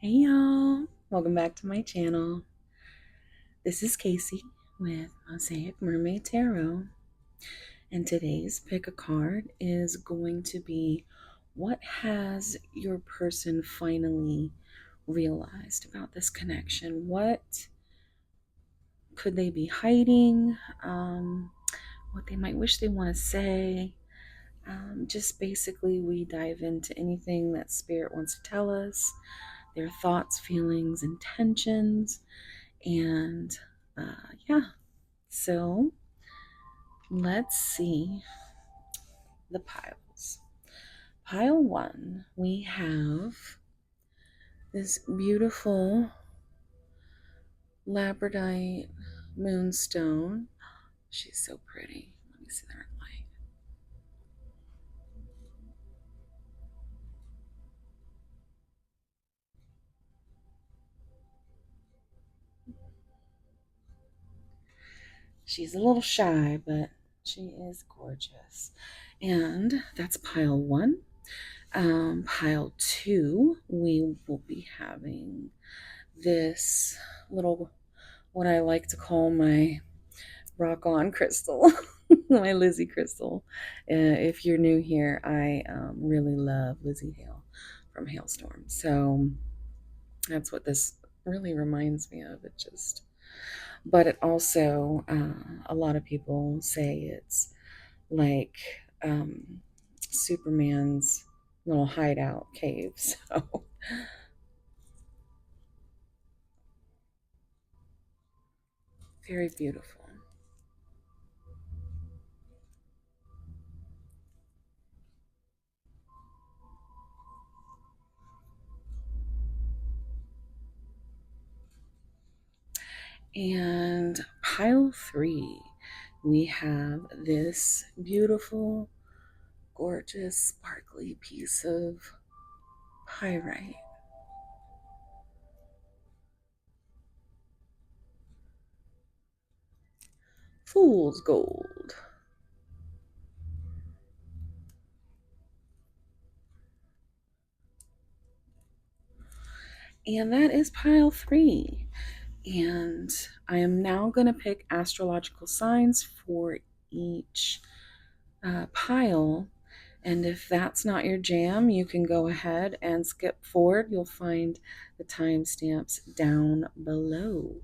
Hey y'all, welcome back to my channel. This is Casey with Mosaic Mermaid Tarot, and today's pick a card is going to be what has your person finally realized about this connection? What could they be hiding? What they might wish they want to say? Just basically, we dive into anything that Spirit wants to tell us, their thoughts, feelings, intentions. And yeah, so let's see the piles. Pile one, we have this beautiful labradorite moonstone. She's so pretty. Let me see that light. She's a little shy, but she is gorgeous. And that's pile one. Pile two, we will be having this little, what I like to call my rock on crystal, my Lizzie crystal. If you're new here, I really love Lizzie Hale from Hailstorm. So that's what this really reminds me of. It just, but it also, a lot of people say it's like Superman's little hideout cave. So very beautiful. And pile three, we have this beautiful, gorgeous, sparkly piece of pyrite. Fool's gold. And that is pile three. And I am now going to pick astrological signs for each pile. And if that's not your jam, you can go ahead and skip forward. You'll find the timestamps down below.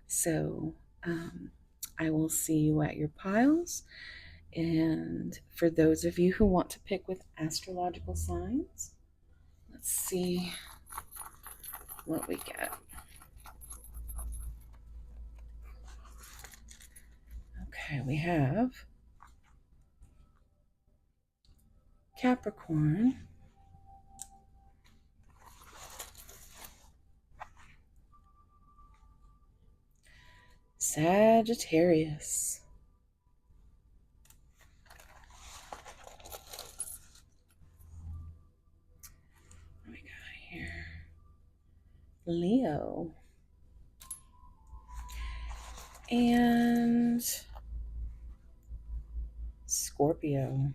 So I will see you at your piles. And for those of you who want to pick with astrological signs, let's see what we get. Okay, we have Capricorn, Sagittarius, what we got here? Leo, and Scorpio.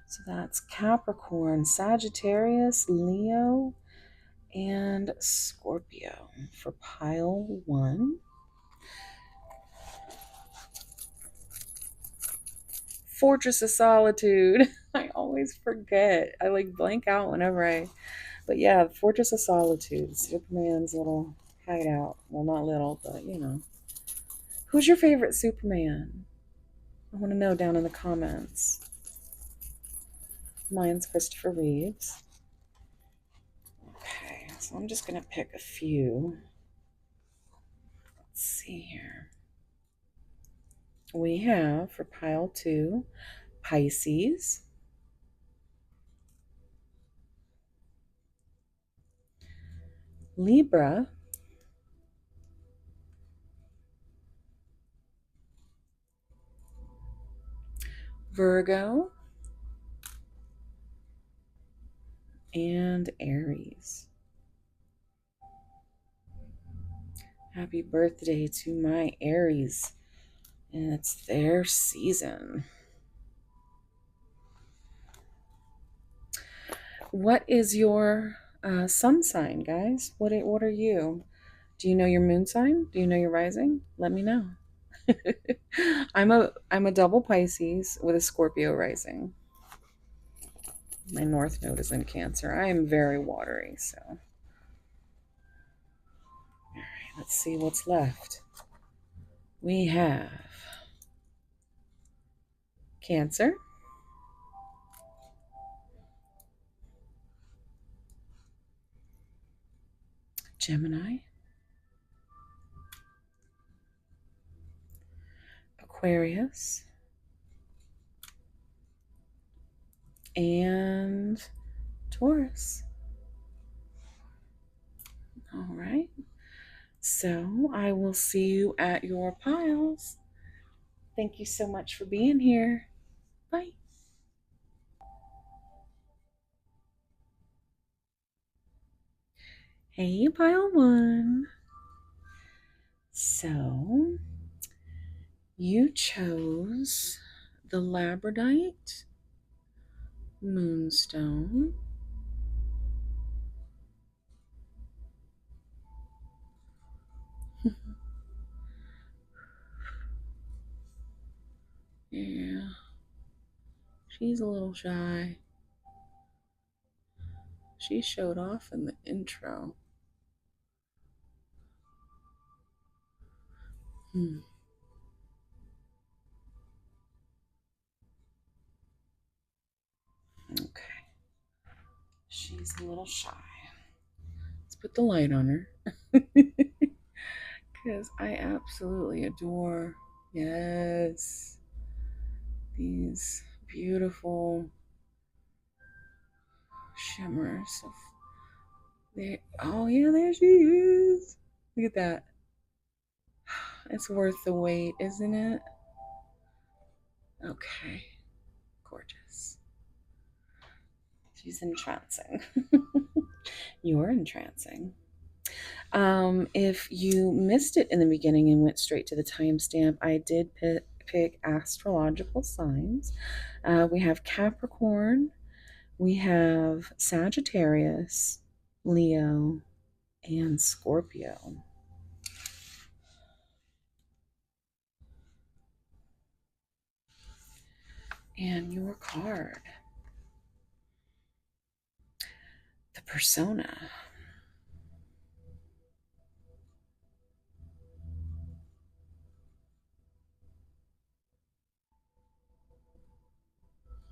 So that's Capricorn, Sagittarius, Leo, and Scorpio for pile one. Fortress of Solitude. I always forget. I like blank out whenever but yeah, Fortress of Solitude, Superman's little hideout. Well, not little, but you know. Who's your favorite Superman? I want to know down in the comments. Mine's Christopher Reeves. Okay, so I'm just going to pick a few. Let's see here. We have for pile two, Pisces, Libra, Virgo, and Aries. Happy birthday to my Aries. And it's their season. What is your Sun sign, guys. What are you? Do you know your moon sign? Do you know your rising? Let me know. I'm a double Pisces with a Scorpio rising. My north node is in Cancer. I am very watery, so all right, let's see what's left. We have Cancer, Gemini, Aquarius, and Taurus. All right. So I will see you at your piles. Thank you so much for being here. Bye. Hey, pile one. So you chose the labradorite moonstone. Yeah, she's a little shy. She showed off in the intro. Hmm. Okay, she's a little shy. Let's put the light on her. Because I absolutely adore, yes, these beautiful shimmers of there. Oh yeah, there she is. Look at that. It's worth the wait, isn't it? Okay, gorgeous. She's entrancing. You're entrancing. If you missed it in the beginning and went straight to the timestamp, I did pick astrological signs. We have Capricorn, we have Sagittarius, Leo, and Scorpio. And your card, the persona.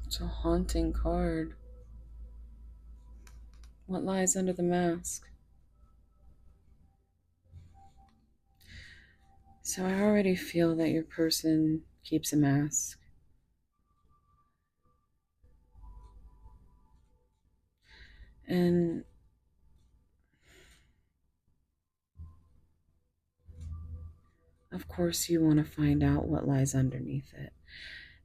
It's a haunting card. What lies under the mask? So I already feel that your person keeps a mask. And of course, you want to find out what lies underneath it.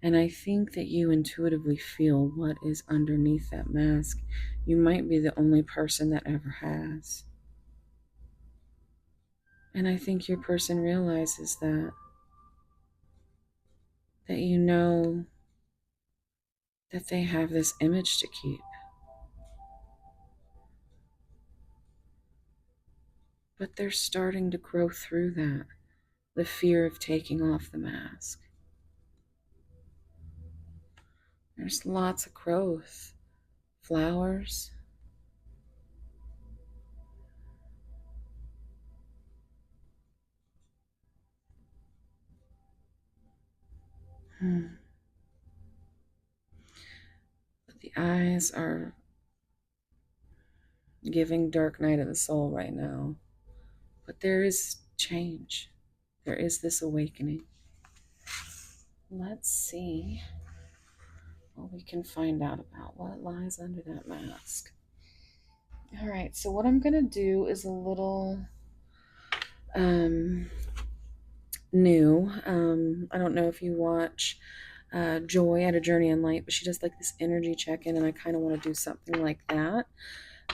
And I think that you intuitively feel what is underneath that mask. You might be the only person that ever has. And I think your person realizes that you know that they have this image to keep. But they're starting to grow through that, the fear of taking off the mask. There's lots of growth, flowers. But the eyes are giving dark night of the soul right now. But there is change. There is this awakening. Let's see what we can find out about what lies under that mask. All right, so what I'm going to do is a little new. I don't know if you watch Joy at A Journey in Light, but she does like this energy check in, and I kind of want to do something like that.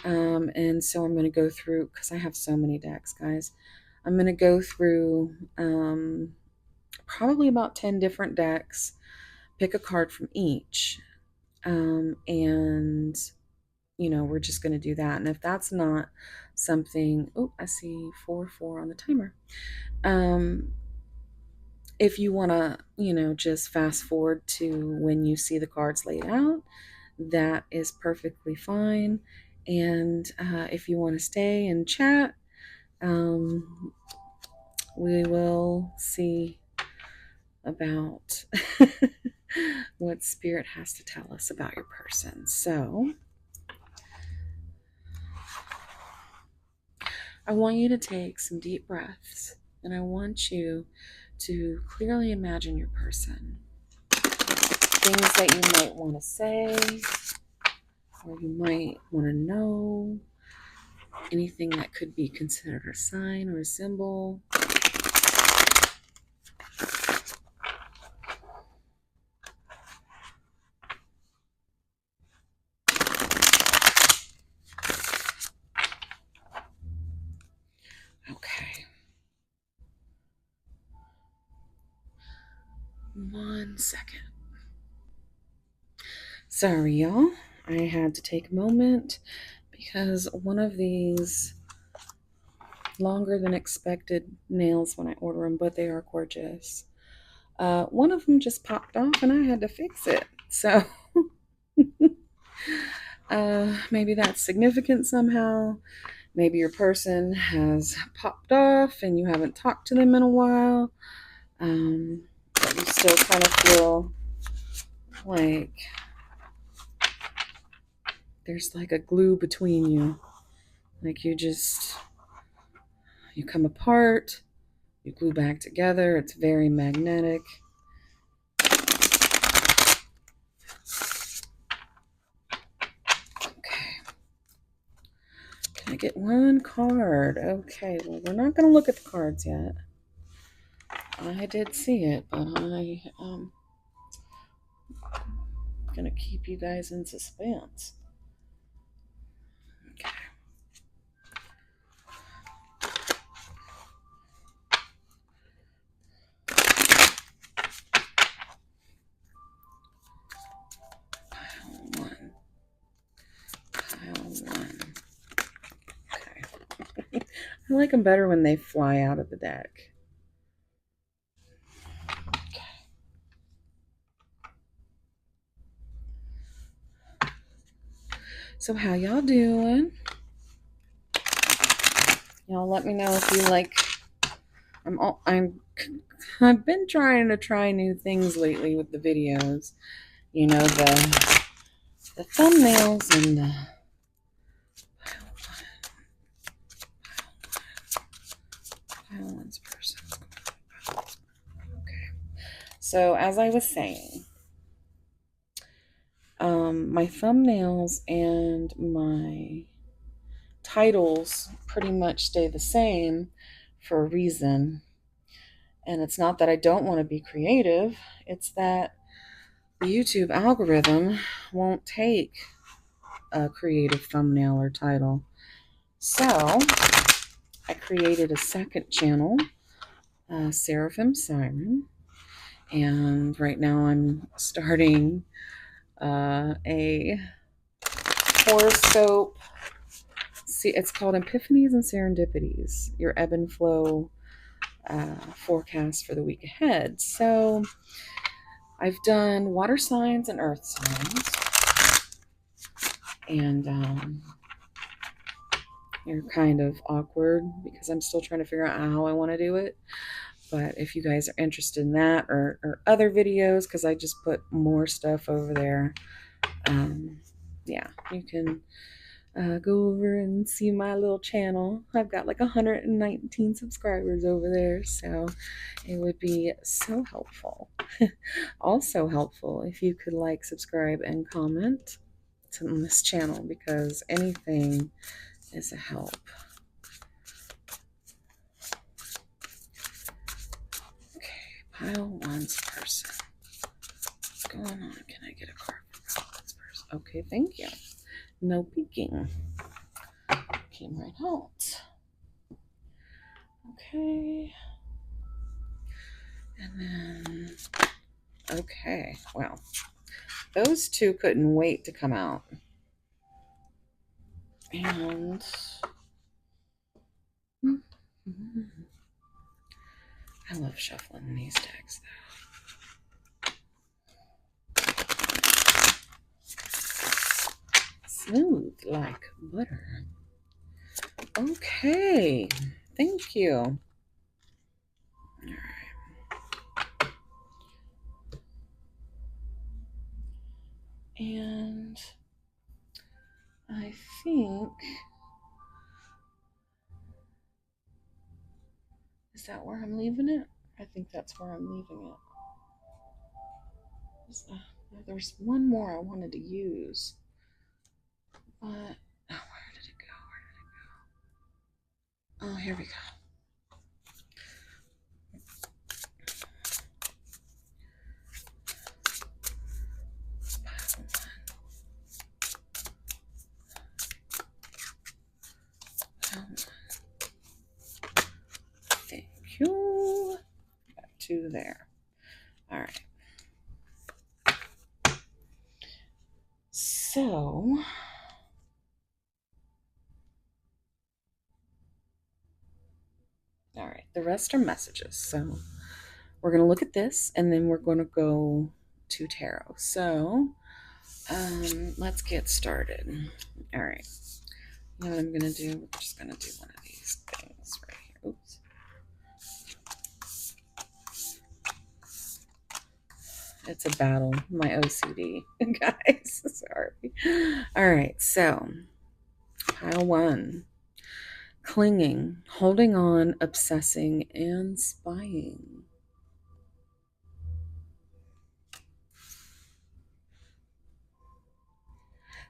And so I'm going to go through, because I have so many decks, guys. I'm going to go through probably about 10 different decks, pick a card from each, and we're just going to do that. And if that's not something, oh, I see 4-4 on the timer. If you want to, just fast forward to when you see the cards laid out, that is perfectly fine. And if you want to stay and chat, we will see about what Spirit has to tell us about your person. So I want you to take some deep breaths, and I want you to clearly imagine your person. Things that you might want to say, or you might want to know, anything that could be considered a sign or a symbol. Okay. 1 second. Sorry, y'all. I had to take a moment because one of these longer than expected nails when I order them, but they are gorgeous. One of them just popped off and I had to fix it. So maybe that's significant somehow. Maybe your person has popped off and you haven't talked to them in a while. But you still kind of feel like there's like a glue between you. Like you come apart, you glue back together. It's very magnetic. Okay. Can I get one card? Okay, well, we're not going to look at the cards yet. I did see it, but I'm going to keep you guys in suspense. Okay. Pile one. Okay. I like them better when they fly out of the deck. So how y'all doing? Y'all let me know if you like. I've been trying to try new things lately with the videos. You know, the thumbnails and the pile one's person. Okay. So as I was saying, my thumbnails and my titles pretty much stay the same for a reason. And it's not that I don't want to be creative, it's that the YouTube algorithm won't take a creative thumbnail or title. So I created a second channel, Seraphim Siren, and right now I'm starting a horoscope. See, it's called Epiphanies and Serendipities, your ebb and flow forecast for the week ahead. So I've done water signs and earth signs, and they're kind of awkward because I'm still trying to figure out how I want to do it. But if you guys are interested in that or other videos, because I just put more stuff over there, yeah, you can go over and see my little channel. I've got like 119 subscribers over there, so it would be so helpful. Also helpful if you could like, subscribe, and comment to this channel, because anything is a help. Okay, pile one's person. What's going on? Can I get a card for pile one's person? Okay, thank you. No peeking. Came right out. Okay. And then, okay, well, those two couldn't wait to come out. And I love shuffling these decks, though. Smooth like butter. Okay, thank you. All right. And I think, is that where I'm leaving it? I think that's where I'm leaving it. There's one more I wanted to use, but where did it go? Oh, here we go. Thank you. Got two there. All right. So, all right, the rest are messages. So, we're going to look at this and then we're going to go to tarot. So, let's get started. All right. You know what I'm going to do? We're just going to do one of these things right here. Oops. It's a battle, my OCD, guys. Sorry. All right, so pile one. Clinging, holding on, obsessing, and spying.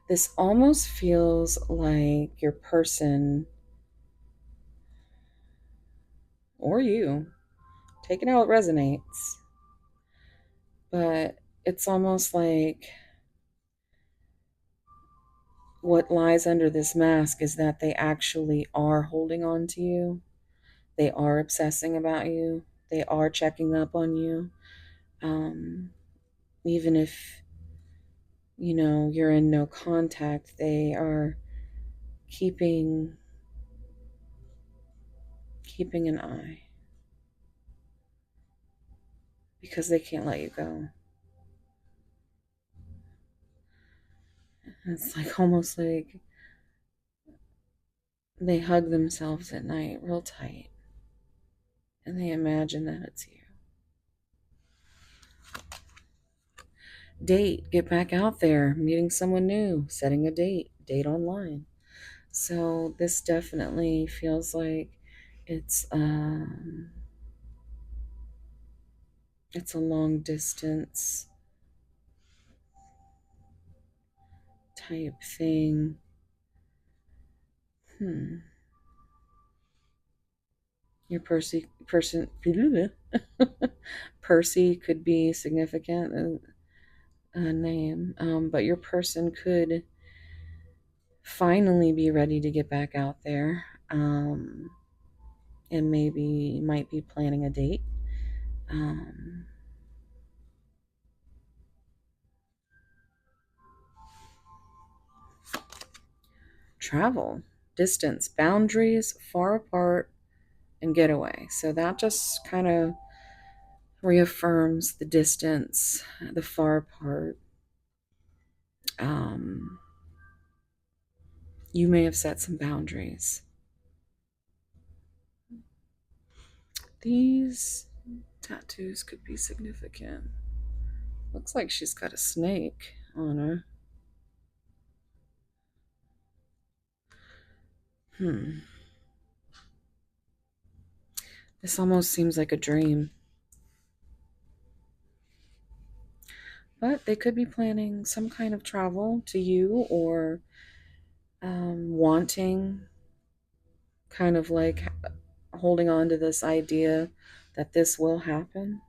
This almost feels like your person or you, take it how it resonates, but it's almost like what lies under this mask is that they actually are holding on to you. They are obsessing about you. They are checking up on you. Even if, you're in no contact, they are keeping an eye because they can't let you go. It's like almost like they hug themselves at night real tight and they imagine that it's you. Date, get back out there, meeting someone new, setting a date online. So this definitely feels like it's it's a long distance type thing. Your Percy could be significant name, but your person could finally be ready to get back out there, and maybe might be planning a date. Travel, distance, boundaries, far apart, and getaway. So that just kind of reaffirms the distance, the far apart. You may have set some boundaries. These tattoos could be significant. Looks like she's got a snake on her. This almost seems like a dream. But they could be planning some kind of travel to you or wanting, kind of like holding on to this idea that this will happen,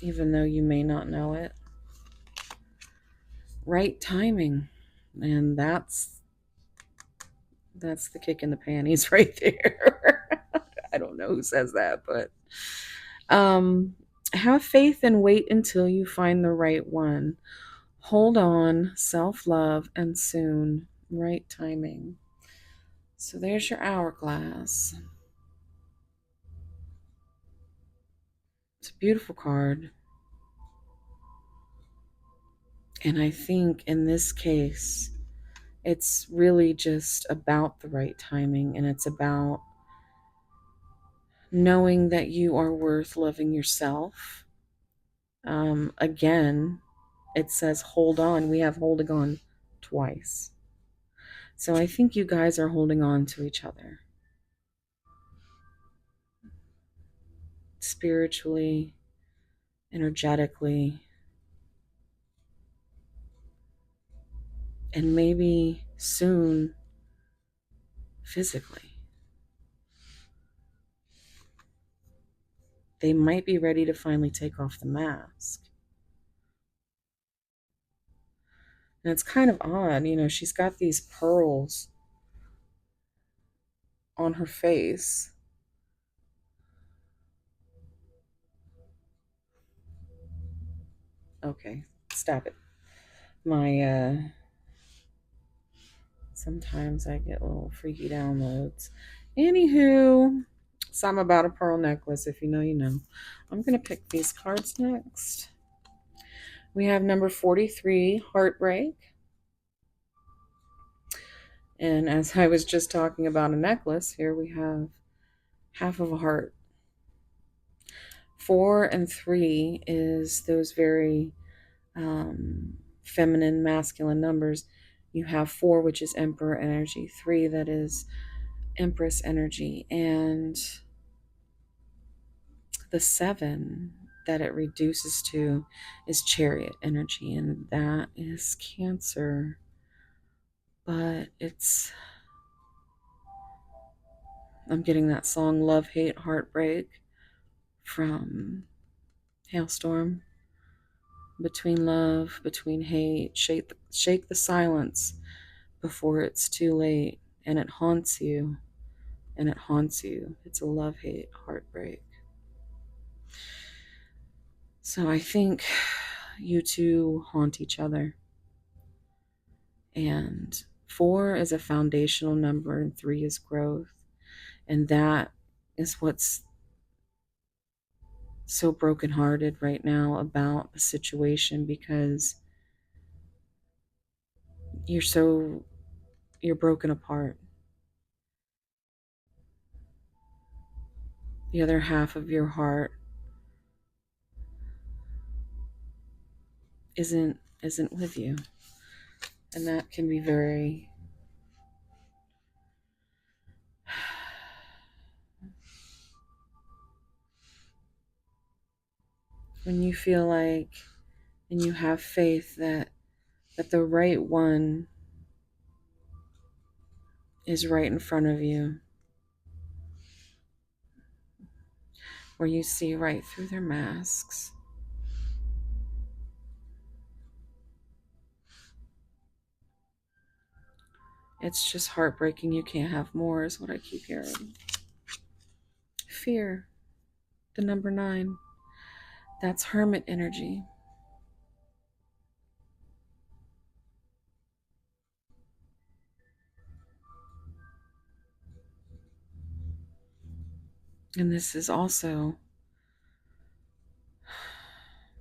even though you may not know it. Right timing. And that's the kick in the panties right there. I don't know who says that, but have faith and wait until you find the right one. Hold on, self-love, and soon Right timing. So there's your hourglass. It's a beautiful card. And I think in this case, it's really just about the right timing, and it's about knowing that you are worth loving yourself. Again, it says hold on. We have holding on twice. So I think you guys are holding on to each other spiritually, energetically, and maybe soon physically. They might be ready to finally take off the mask. And it's kind of odd, she's got these pearls on her face. Okay, stop it. Sometimes I get little freaky downloads. Anywho, some about a pearl necklace. If you know, you know. I'm going to pick these cards next. We have number 43, Heartbreak. And as I was just talking about a necklace, here we have half of a heart. 4 and 3 is those very feminine, masculine numbers. You have 4, which is Emperor energy, 3, that is Empress energy, and the 7 that it reduces to is Chariot energy, and that is Cancer. But I'm getting that song Love, Hate, Heartbreak from Hailstorm. Between love, between hate, shake the silence before it's too late, and it haunts you, and it haunts you. It's a love, hate, heartbreak. So I think you two haunt each other. And 4 is a foundational number, and 3 is growth. And that is what's so brokenhearted right now about the situation, because you're broken apart. The other half of your heart isn't with you. And that can be very when you feel like and you have faith that the right one is right in front of you, where you see right through their masks. It's just heartbreaking. You can't have more, is what I keep hearing. Fear, the number 9. That's Hermit energy. And this is also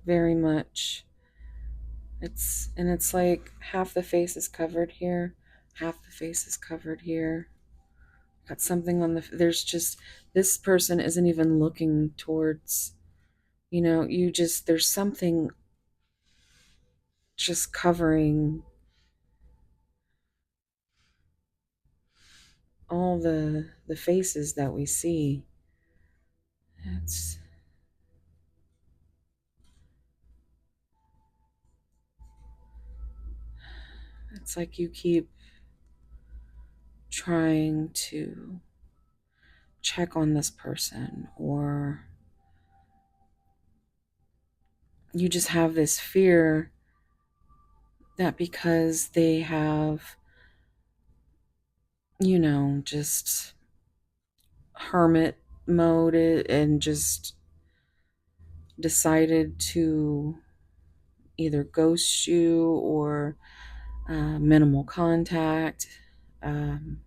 very much, it's like half the face is covered here, half the face is covered here. Got something on there's just, this person isn't even looking towards, there's something just covering all the faces that we see. It's like you keep trying to check on this person, or you just have this fear that because they have, just hermit mode and just decided to either ghost you or minimal contact. Um,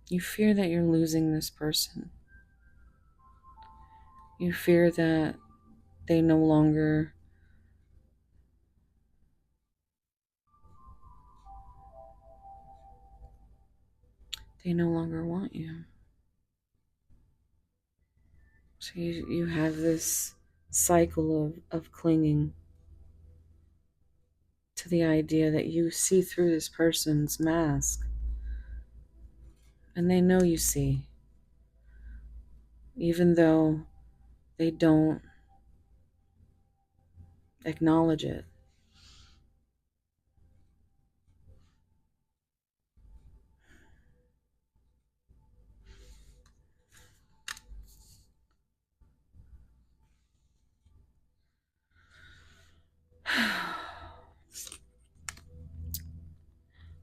you fear that you're losing this person. You fear that they no longer want you. So you have this cycle of clinging to the idea that you see through this person's mask, and they know you see, even though they don't acknowledge it.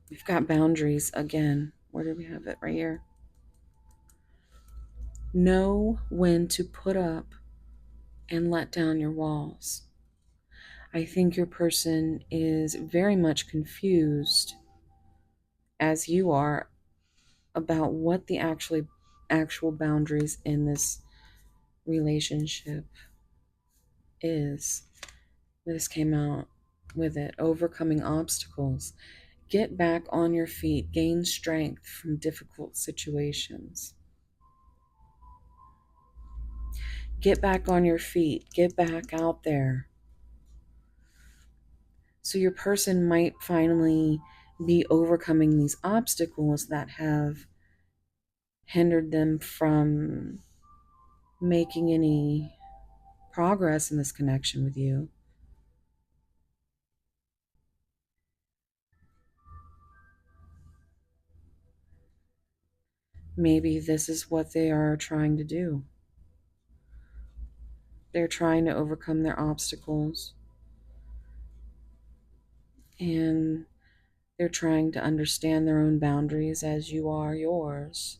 We've got boundaries again. Where do we have it? Right here. Know when to put up and let down your walls. I think your person is very much confused, as you are, about what the actual boundaries in this relationship is. This came out with it. Overcoming obstacles. Get back on your feet. Gain strength from difficult situations. Get back on your feet. Get back out there. So your person might finally be overcoming these obstacles that have hindered them from making any progress in this connection with you. Maybe this is what they are trying to do. They're trying to overcome their obstacles, and they're trying to understand their own boundaries as you are yours.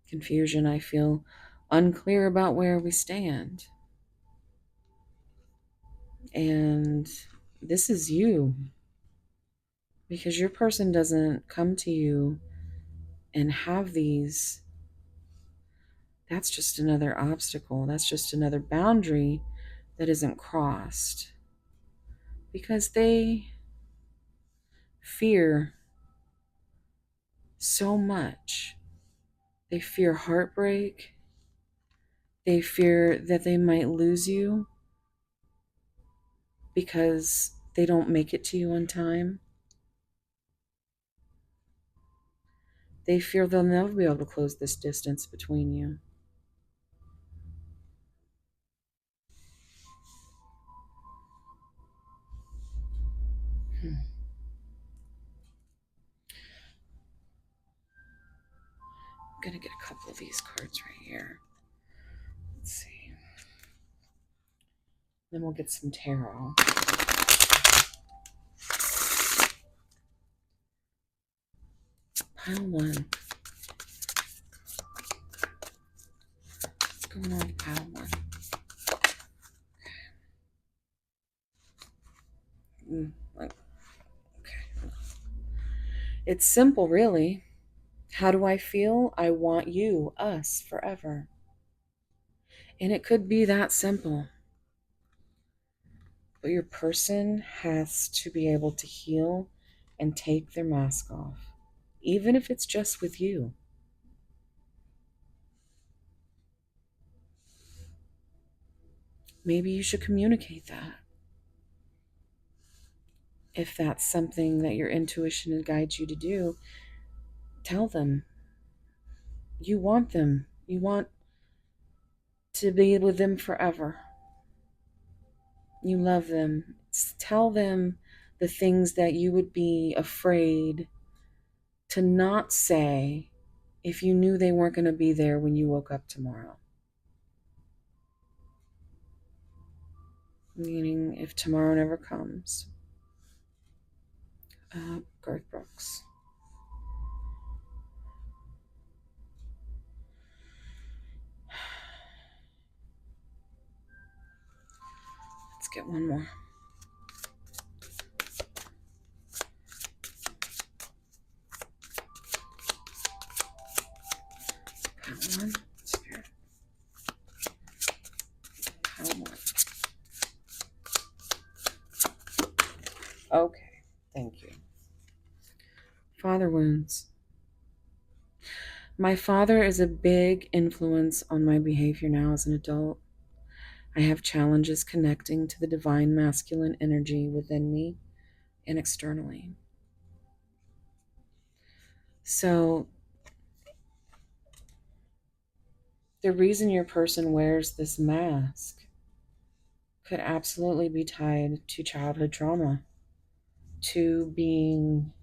Confusion, I feel unclear about where we stand. And this is you, because your person doesn't come to you and have these. That's just another obstacle. That's just another boundary that isn't crossed, because they fear so much. They fear heartbreak. They fear that they might lose you because they don't make it to you on time. They fear they'll never be able to close this distance between you. I'm going to get a couple of these cards right here. Let's see. Then we'll get some tarot. Pile one. What's going on with pile one? Okay. It's simple, really. How do I feel? I want you, us, forever. And it could be that simple. But your person has to be able to heal and take their mask off, even if it's just with you. Maybe you should communicate that. If that's something that your intuition guides you to do, tell them you want them. You want to be with them forever. You love them. Tell them the things that you would be afraid to not say if you knew they weren't going to be there when you woke up tomorrow. Meaning, if tomorrow never comes. Garth Brooks. Let's get one more. Father wounds. My father is a big influence on my behavior now as an adult. I have challenges connecting to the divine masculine energy within me and externally. So, the reason your person wears this mask could absolutely be tied to childhood trauma, to being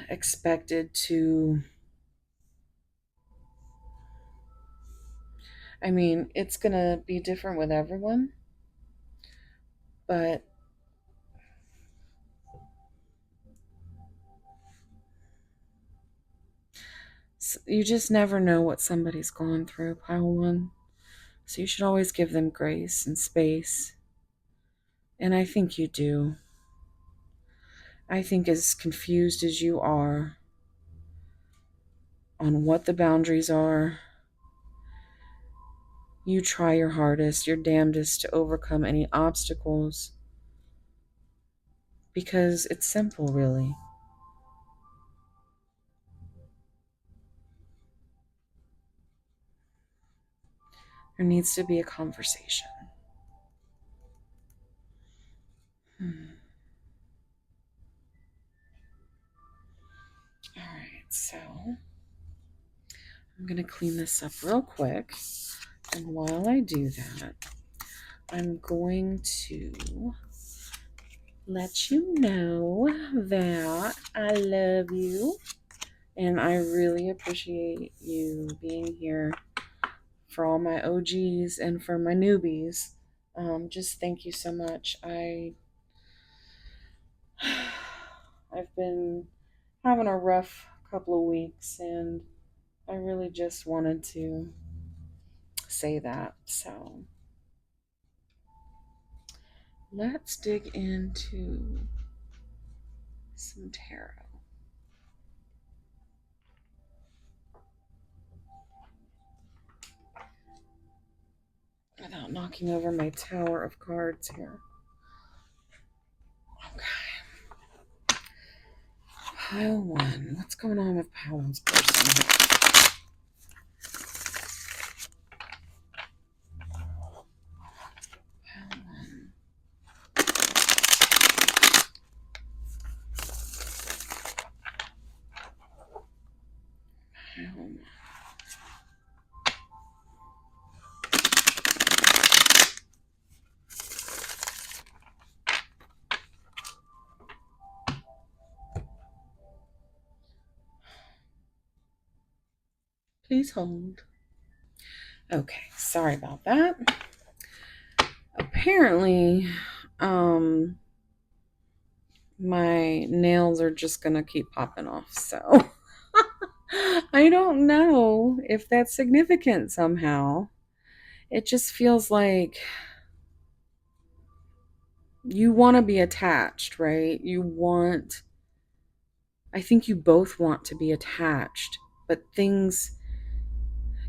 expected to, I mean, it's going to be different with everyone, but you just never know what somebody's going through, pile one. So you should always give them grace and space. And I think you do. I think as confused as you are on what the boundaries are, you try your hardest, your damnedest to overcome any obstacles because it's simple, really. There needs to be a conversation. All right, so I'm going to clean this up real quick. And while I do that, I'm going to let you know that I love you and I really appreciate you being here for all my OGs and for my newbies. Just thank you so much. I've been having a rough couple of weeks and I really just wanted to say that. So let's dig into some tarot. Without knocking over my tower of cards here. Okay. Pile one. What's going on with pile one's person? Pile one. Pile one. Please hold. Okay, sorry about that. Apparently, my nails are just gonna keep popping off, so I don't know if that's significant somehow. It just feels like you want to be attached, right? I think you both want to be attached, but things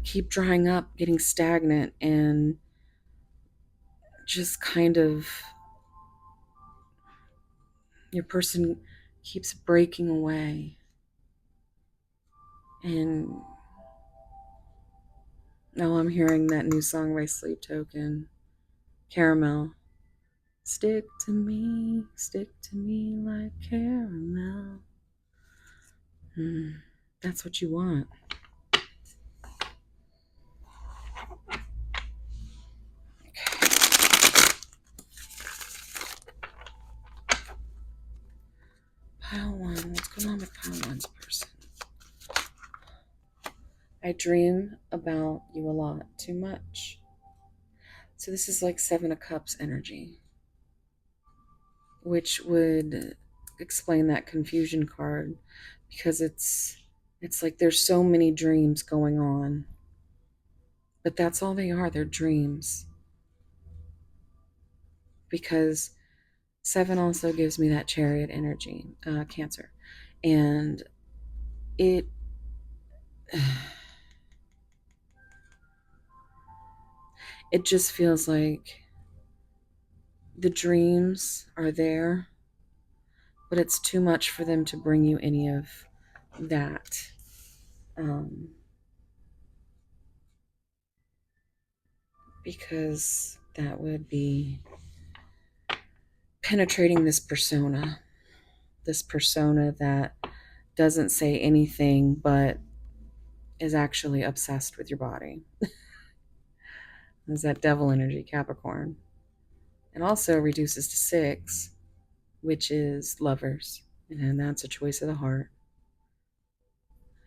keep drying up, getting stagnant, and just kind of your person keeps breaking away. And now I'm hearing that new song by Sleep Token, Caramel. Stick to me like caramel. That's what you want. Pile one. What's going on with pile one's person? I dream about you a lot, too much. So this is like Seven of Cups energy, which would explain that confusion card because it's like there's so many dreams going on. But that's all they are, they're dreams. Because seven also gives me that chariot energy, Cancer. And it it just feels like the dreams are there, but it's too much for them to bring you any of that. Because that would be penetrating this persona that doesn't say anything but is actually obsessed with your body. Is that devil energy, Capricorn. It also reduces to 6, which is lovers, and that's a choice of the heart.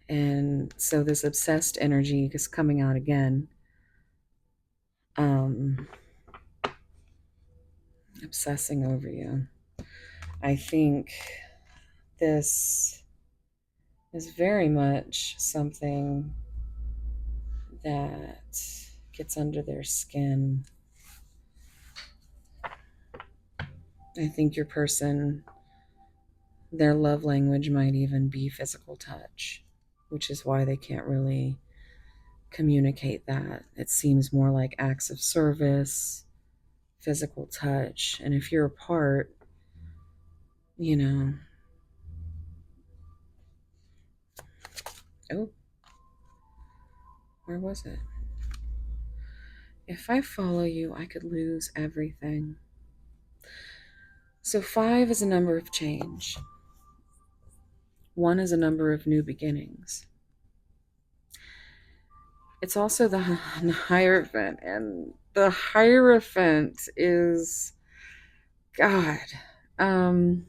And so this obsessed energy is coming out again. Obsessing over you. I think this is very much something that gets under their skin. I think your person, their love language might even be physical touch, which is why they can't really communicate that. It seems more like acts of service, physical touch. And if you're apart, you know, oh, where was it? If I follow you, I could lose everything. So 5 is a number of change. 1 is a number of new beginnings. It's also the Hierophant, and the Hierophant is, God, I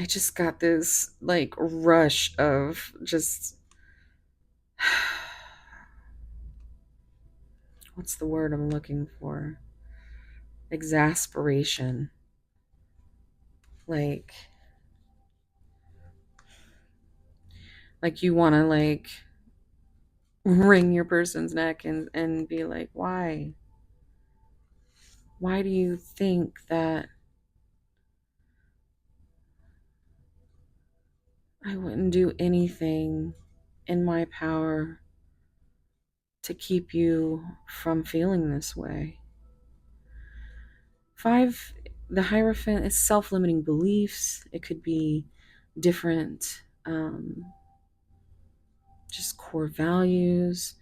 just got this like rush of just, what's the word I'm looking for? Exasperation. Like you want to like wring your person's neck and be like, why do you think that I wouldn't do anything in my power to keep you from feeling this way? 5, the Hierophant is self-limiting beliefs. It could be different just core values,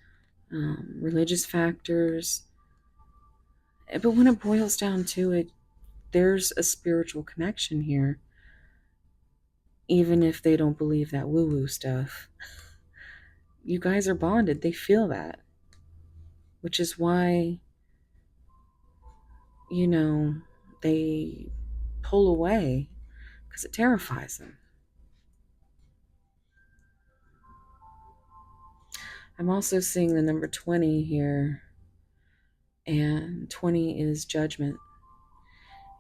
religious factors. But when it boils down to it, there's a spiritual connection here, even if they don't believe that woo-woo stuff. You guys are bonded. They feel that, which is why, you know, they pull away, because it terrifies them. I'm also seeing the number 20 here, and 20 is judgment.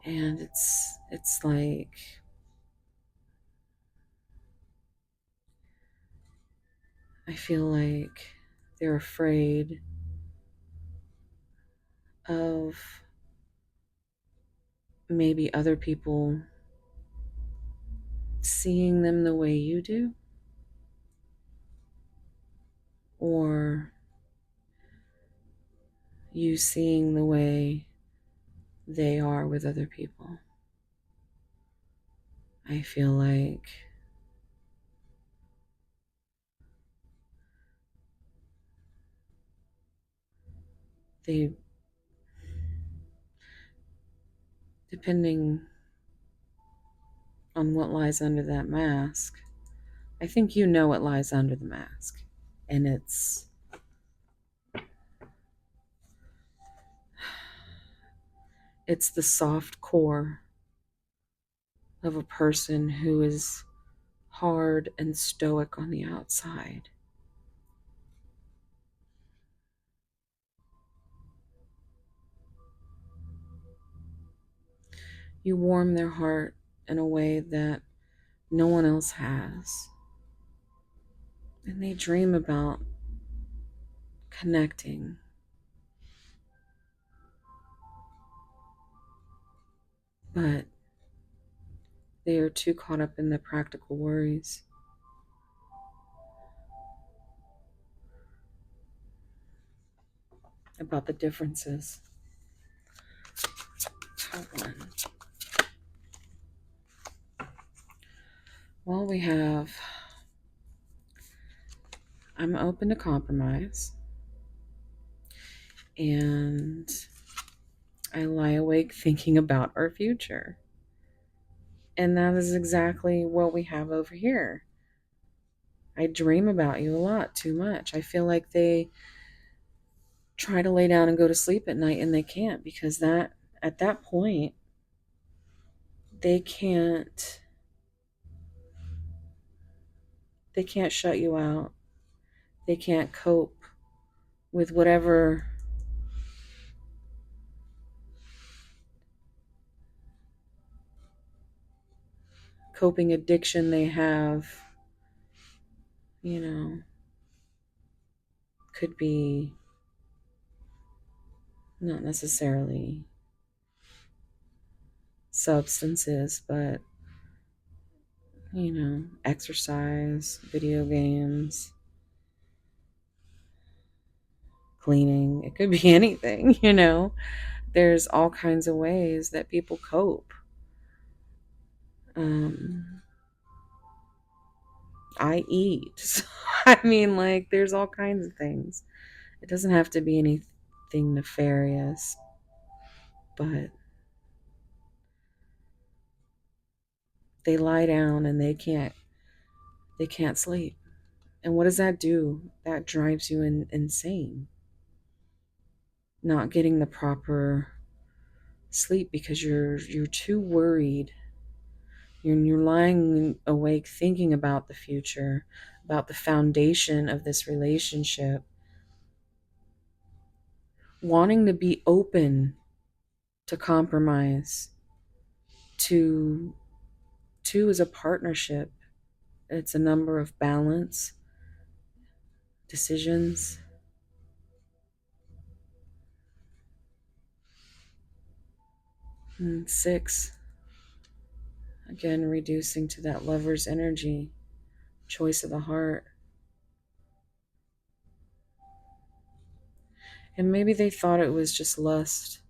And it's like, I feel like they're afraid of maybe other people seeing them the way you do, or you seeing the way they are with other people. I feel like they, depending on what lies under that mask, I think you know what lies under the mask. And it's the soft core of a person who is hard and stoic on the outside. You warm their heart in a way that no one else has. And they dream about connecting. But they are too caught up in the practical worries. About the differences. Hold on. Well, we have I'm open to compromise, and I lie awake thinking about our future. And that is exactly what we have over here. I dream about you a lot, too much. I feel like they try to lay down and go to sleep at night and they can't, because that at that point they can't shut you out. They can't cope with whatever coping addiction they have, you know, could be not necessarily substances, but, exercise, video games, cleaning. It could be anything. There's all kinds of ways that people cope. Um, I eat. So, I mean, like, there's all kinds of things. It doesn't have to be anything nefarious, but they lie down and they can't sleep. And what does that do? That drives you insane. Not getting the proper sleep because you're too worried. You're lying awake thinking about the future, about the foundation of this relationship, wanting to be open to compromise. To two is a partnership. It's a number of balance, decisions. And six, again, reducing to that lover's energy, choice of the heart. And maybe they thought it was just lust,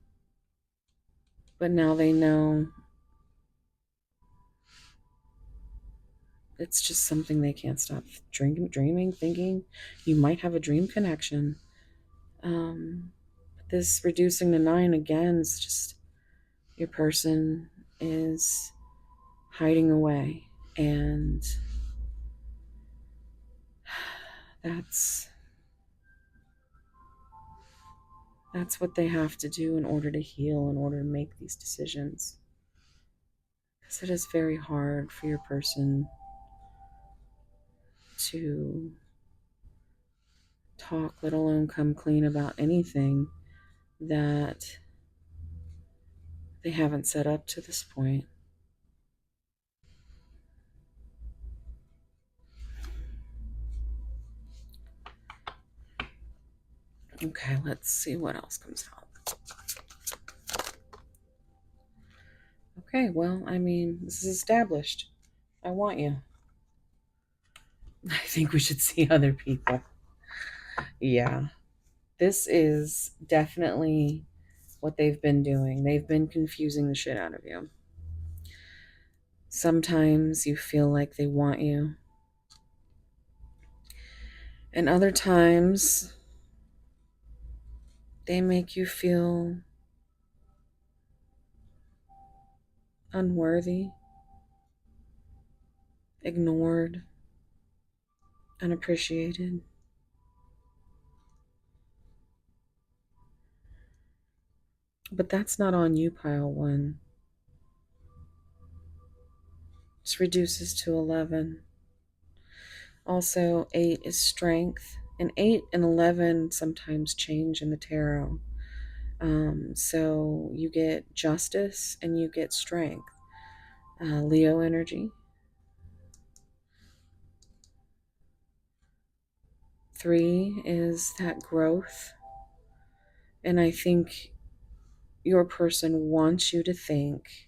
but now they know it's just something they can't stop dreaming, thinking. You might have a dream connection. This reducing to 9 again is just your person is hiding away, and that's what they have to do in order to heal, in order to make these decisions. Because it is very hard for your person to talk, let alone come clean about anything that they haven't set up to this point. Okay, let's see what else comes out. Okay, well, I mean, this is established. I want you. I think we should see other people. Yeah, this is definitely what they've been doing. They've been confusing the shit out of you. Sometimes you feel like they want you, and other times they make you feel unworthy, ignored, unappreciated. But that's not on you, pile one. This reduces to 11. Also, 8 is strength, and 8 and 11 sometimes change in the tarot. So you get justice and you get strength. Leo energy. 3 is that growth. And I think your person wants you to think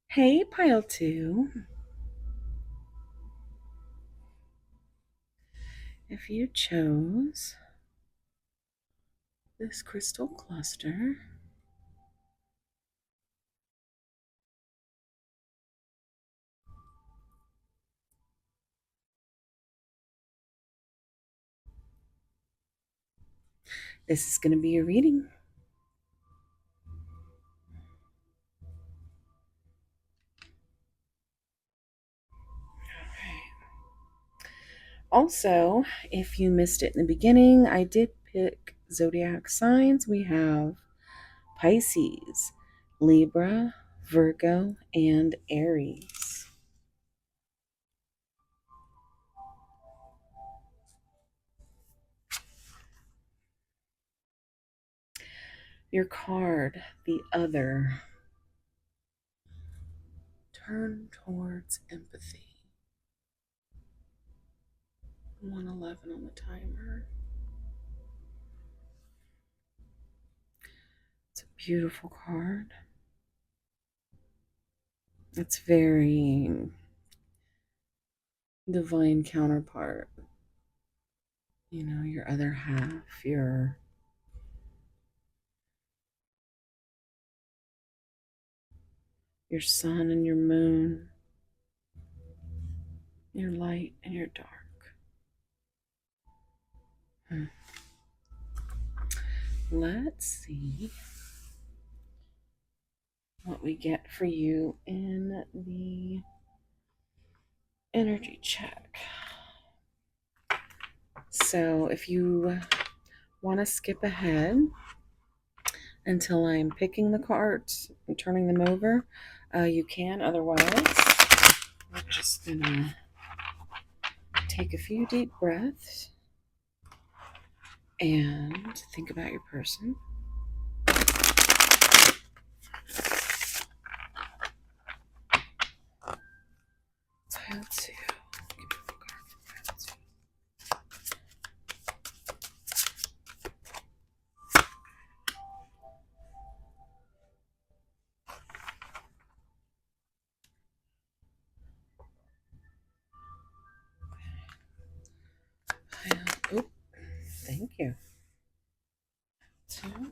Hey, pile two. If you chose this crystal cluster, this is going to be your reading. Also, if you missed it in the beginning, I did pick zodiac signs. We have Pisces, Libra, Virgo, and Aries. Your card, the other. Turn towards empathy. 111 on the timer. It's a beautiful card. It's very divine counterpart. You know, your other half, your sun and your moon, your light and your dark. Let's see what we get for you in the energy check. So if you want to skip ahead until I'm picking the cards and turning them over, you can. Otherwise, we're just gonna take a few deep breaths and think about your person. Pile two. Pile. Oop. Thank you. Two.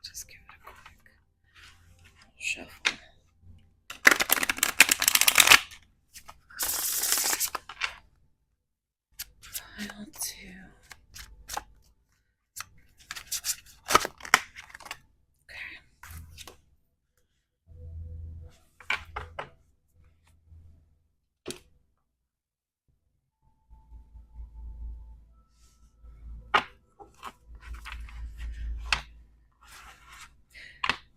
Just give it a quick shuffle. Pile two.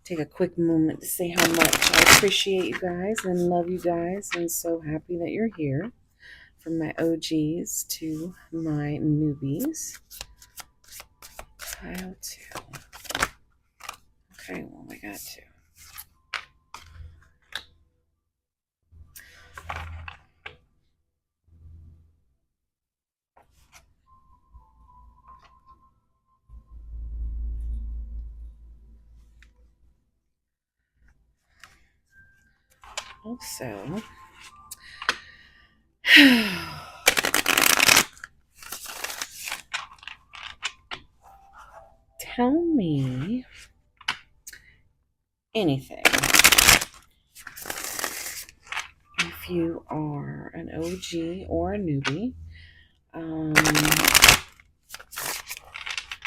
Take a quick moment to say how much I appreciate you guys and love you guys, and so happy that you're here. From my OGs to my newbies. Pile two. Okay, well, we got two. Also, tell me anything. If you are an OG or a newbie,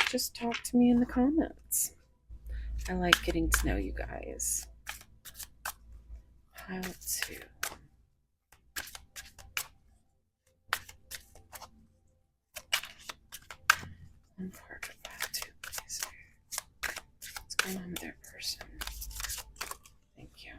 just talk to me in the comments. I like getting to know you guys. Pile two. One card for pile two, please. What's going on with their person? Thank you.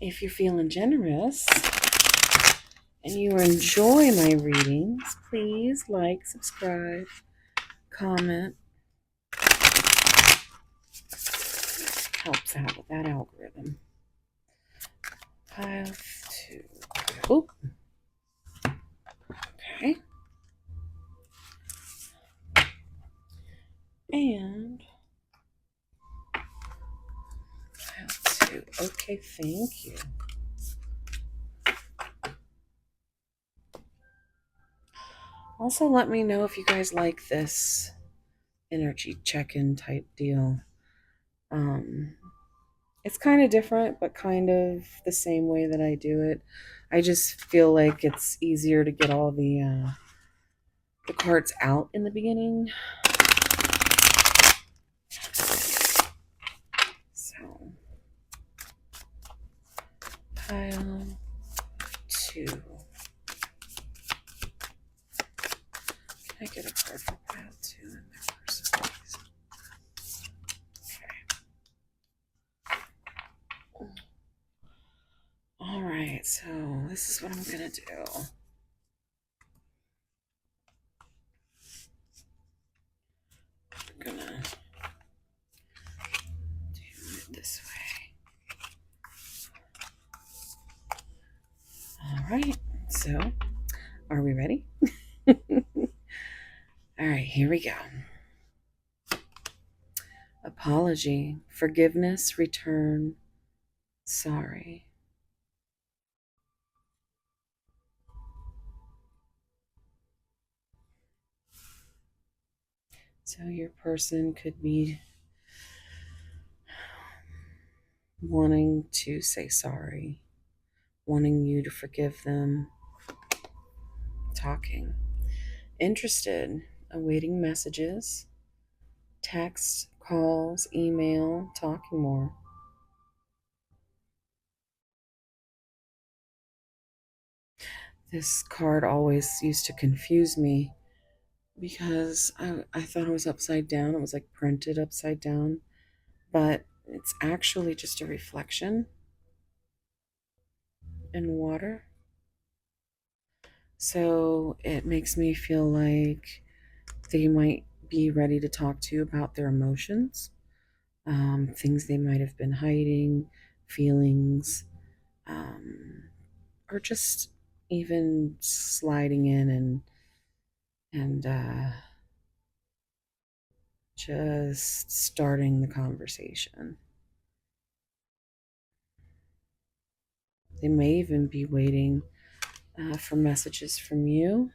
If you're feeling generous and you enjoy my readings, please like, subscribe, comment. Helps out with that algorithm. Pile 2. Oop. Okay. And pile 2. Okay, thank you. Also, let me know if you guys like this energy check-in type deal. It's kind of different, but kind of the same way that I do it. I just feel like it's easier to get all the cards out in the beginning. So, pile 2. Can I get a card for pile 2 in there first, please? Okay. All right, so this is what I'm gonna do. I'm gonna do it this way. All right, so are we ready? All right, here we go. Apology, forgiveness, return, sorry. So your person could be wanting to say sorry, wanting you to forgive them, talking, interested, awaiting messages, texts, calls, email, talking more. This card always used to confuse me because I thought it was upside down. It was like printed upside down, but it's actually just a reflection in water. So it makes me feel like they might be ready to talk to you about their emotions, things they might have been hiding, feelings, um, or just even sliding in and just starting the conversation. They may even be waiting for messages from you.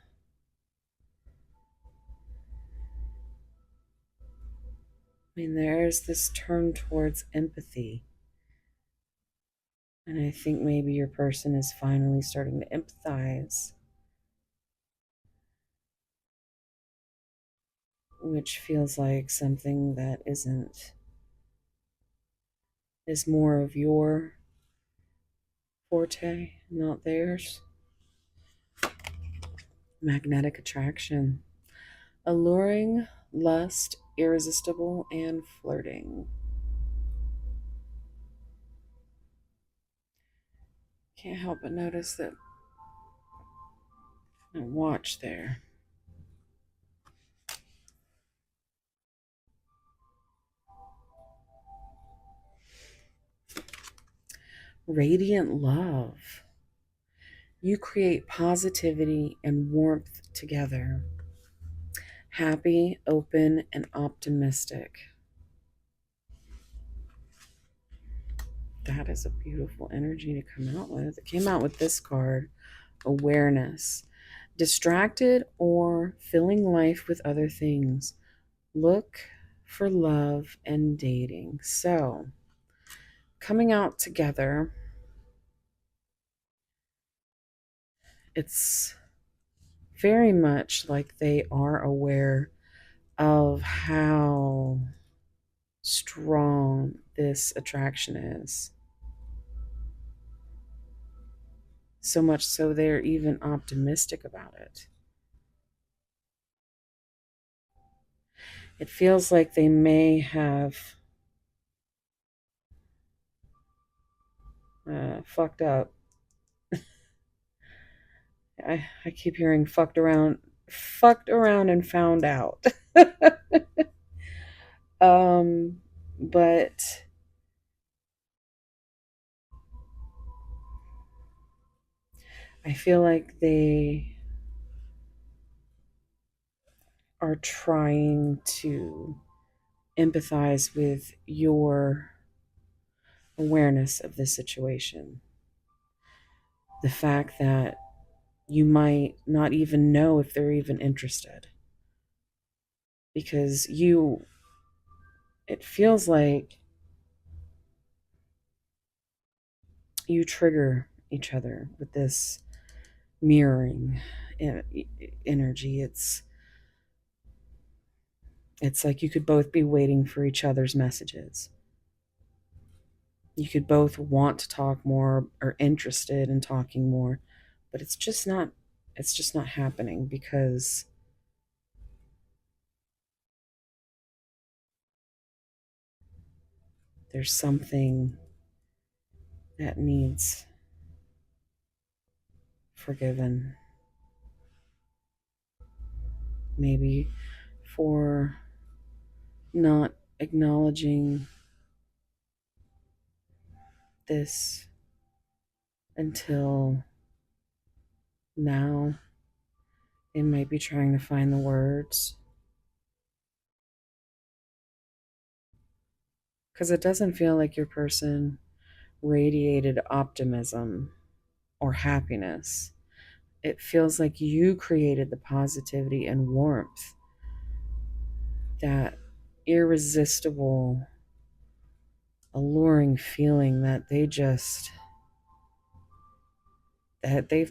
I mean, there's this turn towards empathy. And I think maybe your person is finally starting to empathize, which feels like something that is more of your forte, not theirs. Magnetic attraction, alluring, lust, irresistible, and flirting. Can't help but notice that watch there. Radiant love. You create positivity and warmth together. Happy, open, and optimistic. That is a beautiful energy to come out with. It came out with this card, awareness. Distracted or filling life with other things. Look for love and dating. So, coming out together, it's very much like they are aware of how strong this attraction is. So much so they're even optimistic about it. It feels like they may have fucked up I keep hearing fucked around and found out. um, but I feel like they are trying to empathize with your awareness of this situation. The fact that you might not even know if they're even interested because it feels like you trigger each other with this mirroring energy. It's like you could both be waiting for each other's messages. You could both want to talk more or interested in talking more, but it's just not happening because there's something that needs forgiven. Maybe for not acknowledging this until now. They might be trying to find the words because it doesn't feel like your person radiated optimism or happiness. It feels like you created the positivity and warmth, that irresistible, alluring feeling that they've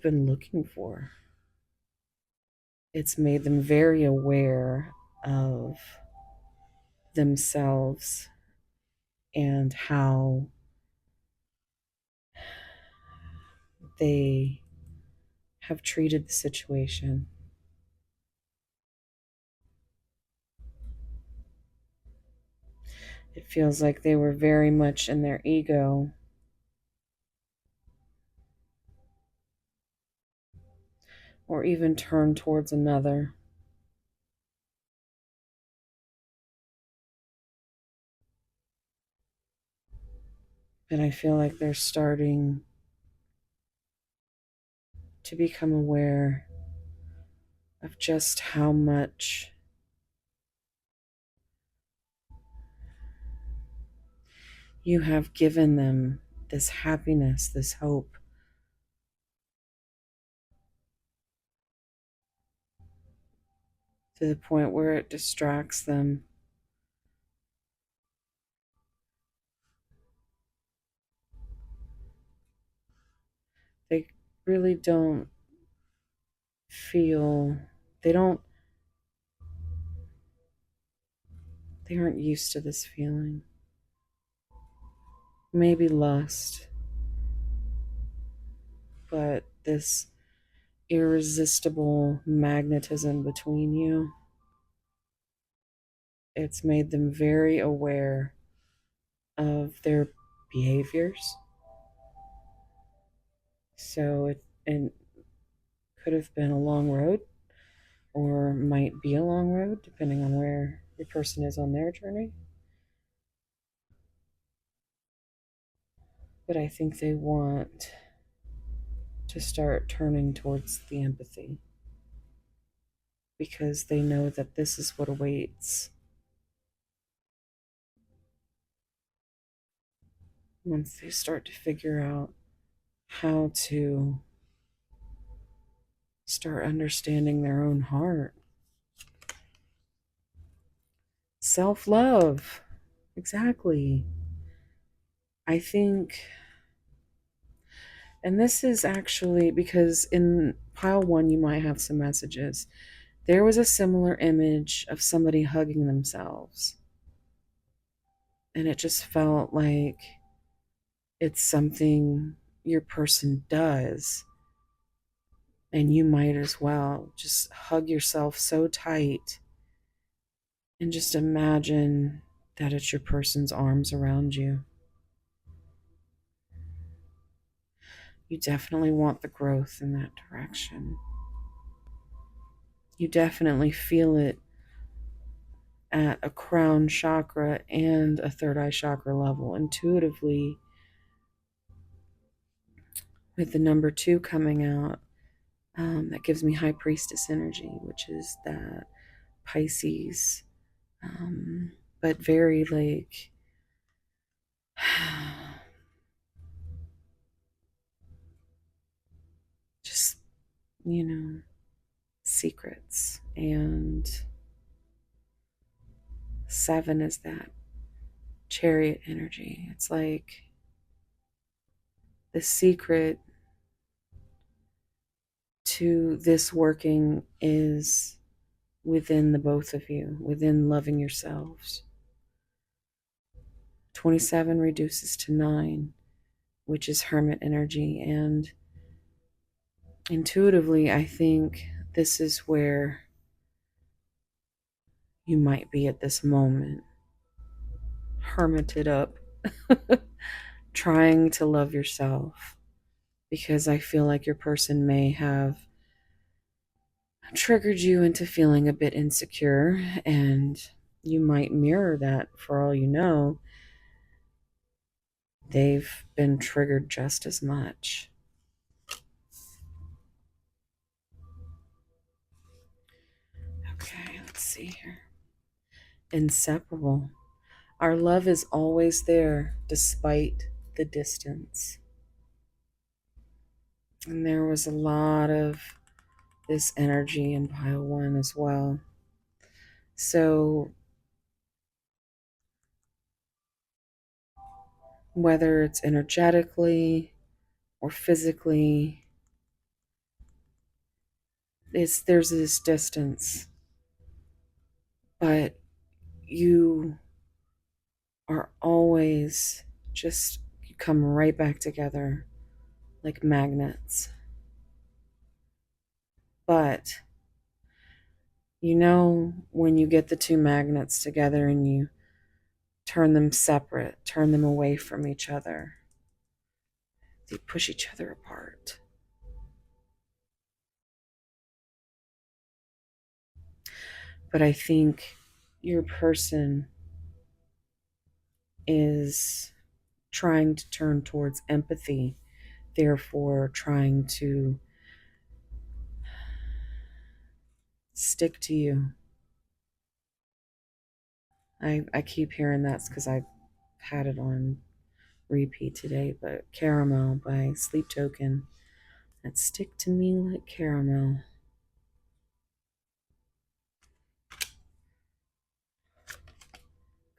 been looking for. It's made them very aware of themselves and how they have treated the situation. It feels like they were very much in their ego or even turned towards another. And I feel like they're starting to become aware of just how much you have given them this happiness, this hope, to the point where it distracts them. They really don't feel, they don't, they aren't used to this feeling. Maybe lust, but this irresistible magnetism between you, it's made them very aware of their behaviors. So it could have been a long road or might be a long road depending on where your person is on their journey. But I think they want to start turning towards the empathy because they know that this is what awaits once they start to figure out how to start understanding their own heart. Self love. Exactly. I think, and this is actually because in pile one, you might have some messages. There was a similar image of somebody hugging themselves. And it just felt like it's something your person does. And you might as well just hug yourself so tight and just imagine that it's your person's arms around you. you definitely want the growth in that direction. You definitely feel it at a crown chakra and a third eye chakra level. Intuitively, with the number 2 coming out, that gives me high priestess energy, which is that Pisces, but very like just, secrets. And 7 is that chariot energy. It's like the secret to this working is within the both of you, within loving yourselves. 27 reduces to 9, which is hermit energy. And intuitively, I think this is where you might be at this moment, hermited up, trying to love yourself, because I feel like your person may have triggered you into feeling a bit insecure, and you might mirror that. For all you know, they've been triggered just as much. Okay, let's see here. Inseparable. Our love is always there despite the distance. And there was a lot of this energy in pile 1 as well. So whether it's energetically or physically, there's this distance, but you are always just, you come right back together like magnets. But when you get the 2 magnets together and you turn them separate, turn them away from each other, they push each other apart. But I think your person is trying to turn towards empathy, therefore trying to stick to you. I keep hearing that's because I've had it on repeat today, but Caramel by Sleep Token. That stick to me like caramel.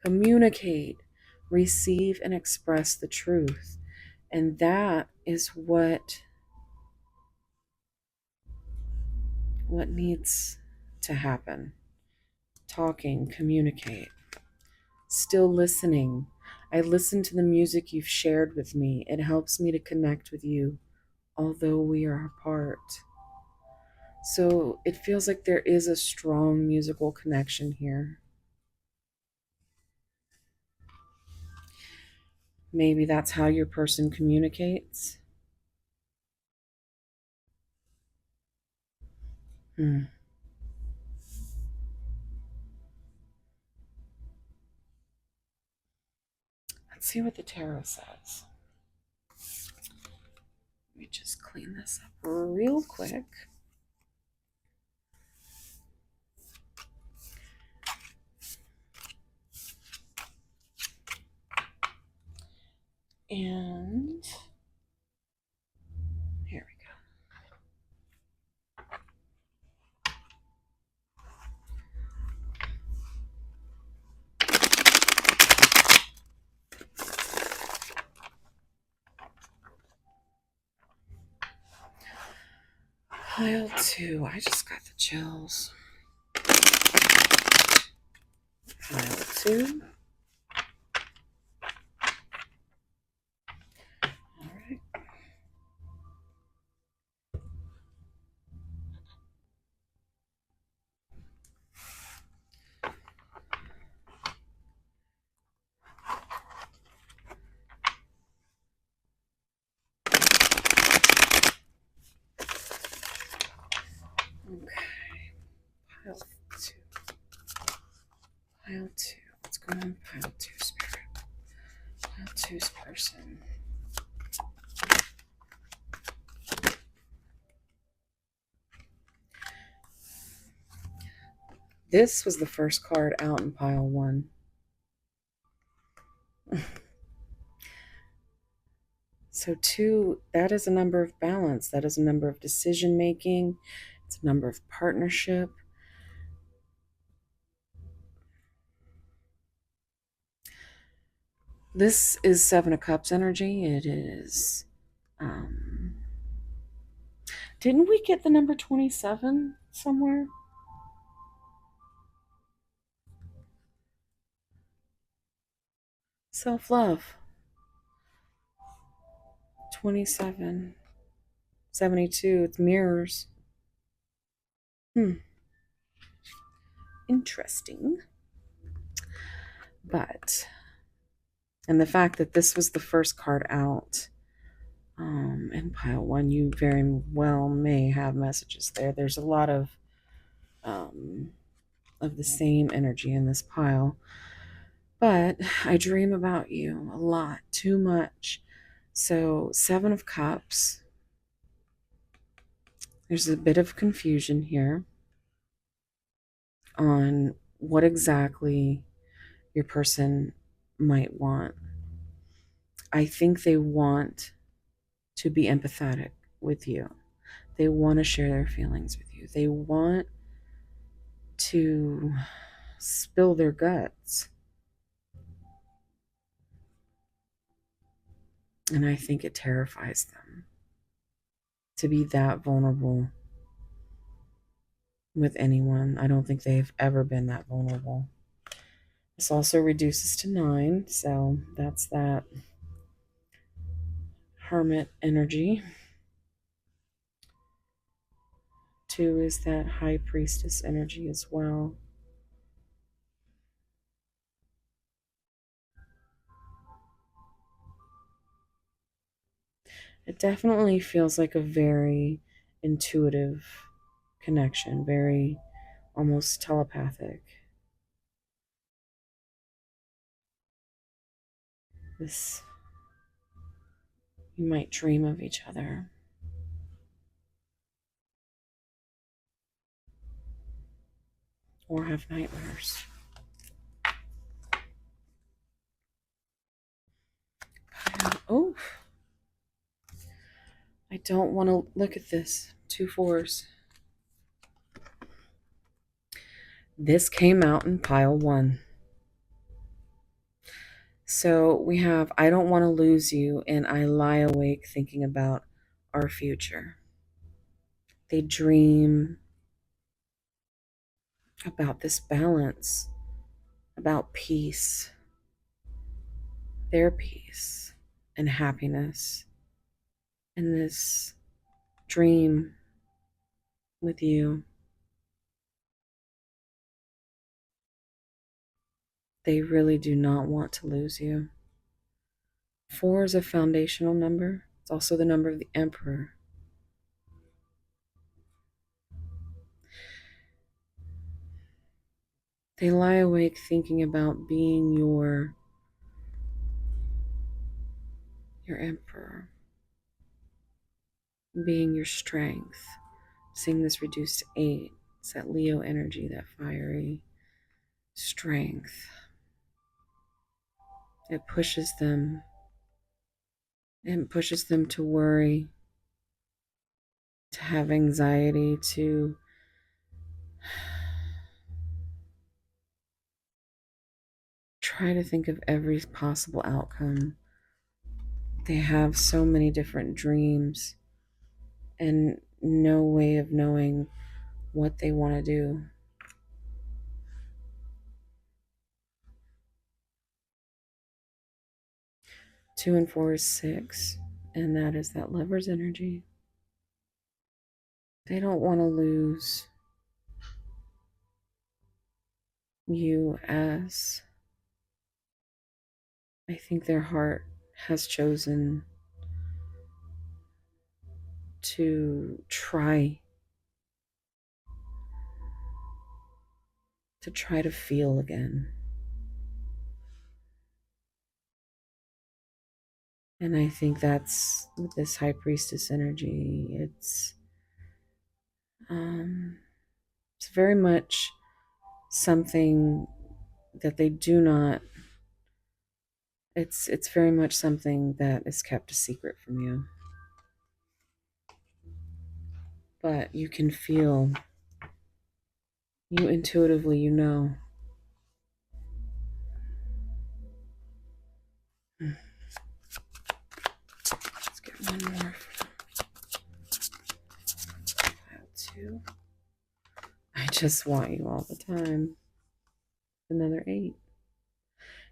Communicate, receive, and express the truth. And that is what needs to happen. Talking, communicate. Still listening. I listen to the music you've shared with me. It helps me to connect with you, although we are apart. So it feels like there is a strong musical connection here. Maybe that's how your person communicates. Let's see what the tarot says. Let me just clean this up real quick. And here we go. Pile 2. I just got the chills. Pile 2. All right. two's person. This was the first card out in pile one. So two, that is a number of balance. That is a number of decision making. It's a number of partnership. This is Seven of Cups energy. It is, didn't we get the number 27 somewhere? Self-love. 27. 72. It's mirrors. Interesting. But, and the fact that this was the first card out in pile one, you very well may have messages there. There's a lot of the same energy in this pile. But I dream about you a lot, too much. So, Seven of Cups. There's a bit of confusion here on what exactly your person might want. I think they want to be empathetic with you. They want to share their feelings with you. They want to spill their guts. And I think it terrifies them to be that vulnerable with anyone. I don't think they've ever been that vulnerable. This also reduces to 9, so that's that hermit energy. 2 is that high priestess energy as well. It definitely feels like a very intuitive connection, very almost telepathic. This, you might dream of each other. Or have nightmares. Oh, I don't want to look at this. 2 4s. This came out in pile 1. So we have I don't want to lose you, and I lie awake thinking about our future. They dream about this balance, about peace, their peace and happiness, and this dream with you. They really do not want to lose you. 4 is a foundational number. It's also the number of the Emperor. They lie awake thinking about being your Emperor, being your strength. Seeing this reduced to 8. It's that Leo energy, that fiery strength. It pushes them. It pushes them to worry, to have anxiety, to try to think of every possible outcome. They have so many different dreams and no way of knowing what they want to do. 2 and 4 is 6, and that is that Lover's energy. They don't want to lose you, as I think their heart has chosen to try to feel again. And I think that's with this high priestess energy. It's very much something that they do not. It's very much something that is kept a secret from you. But you can feel, you intuitively, you know. Let's get one more. Two. I just want you all the time. Another 8.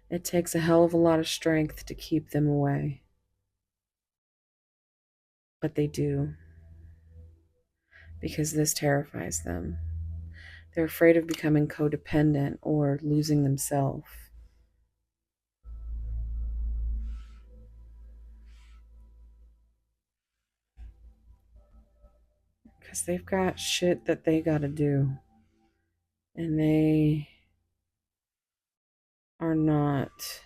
It takes a hell of a lot of strength to keep them away. But they do. Because this terrifies them. They're afraid of becoming codependent or losing themselves. Because they've got shit that they gotta do. And are not,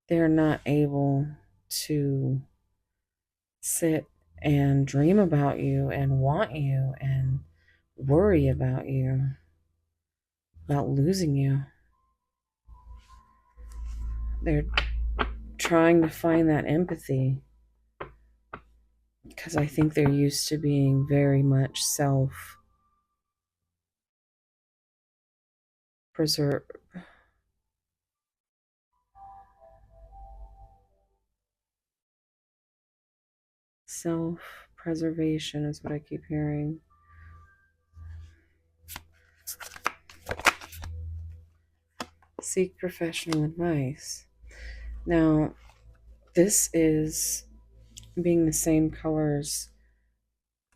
they're not able to sit and dream about you and want you and worry about you, about losing you. They're trying to find that empathy because I think they're used to being very much self-preserve, self-preservation is what I keep hearing. Seek professional advice. Now, this is being the same colors.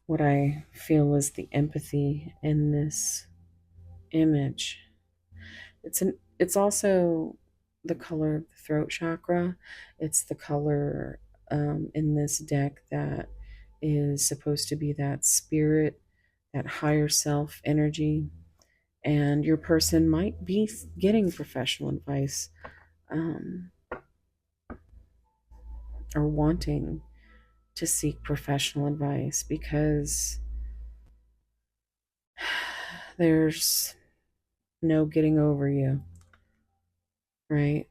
What I feel is the empathy in this image. It's also the color of the throat chakra. It's the color in this deck that is supposed to be that spirit, that higher self energy. And your person might be getting professional advice um, or wanting to seek professional advice because there's no getting over you, right?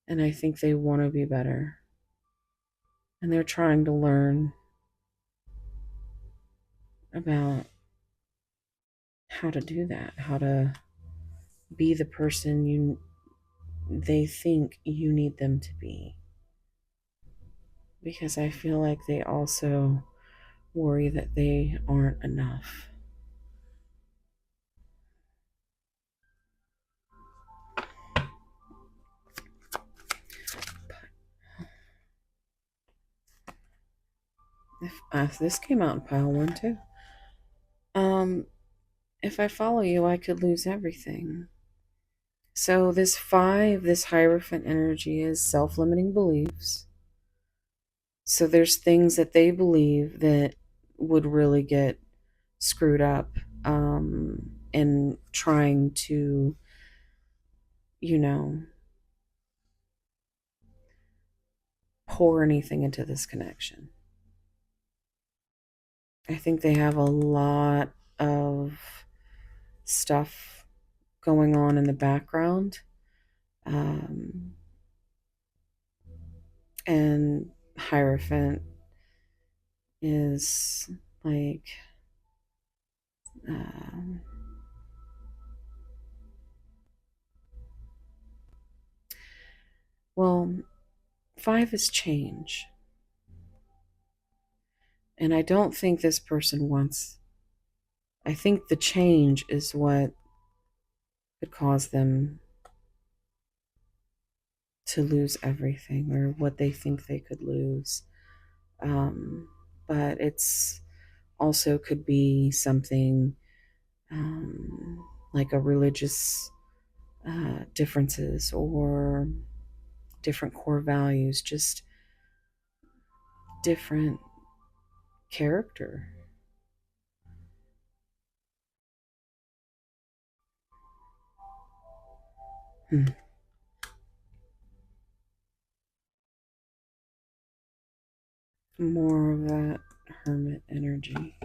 And I think they want to be better. And they're trying to learn about how to do that, how to be the person they think you need them to be. Because I feel like they also worry that they aren't enough. If this came out in pile 1 too. If I follow you, I could lose everything. So this 5, this Hierophant energy is self-limiting beliefs. So there's things that they believe that would really get screwed up in trying to, you know, pour anything into this connection. I think they have a lot of stuff going on in the background. And Hierophant is like, um, well, 5 is change. And I don't think this person wants, I think the change is what could cause them to lose everything or what they think they could lose. But it's also could be something like a religious differences or different core values, just different character. more of that hermit energy.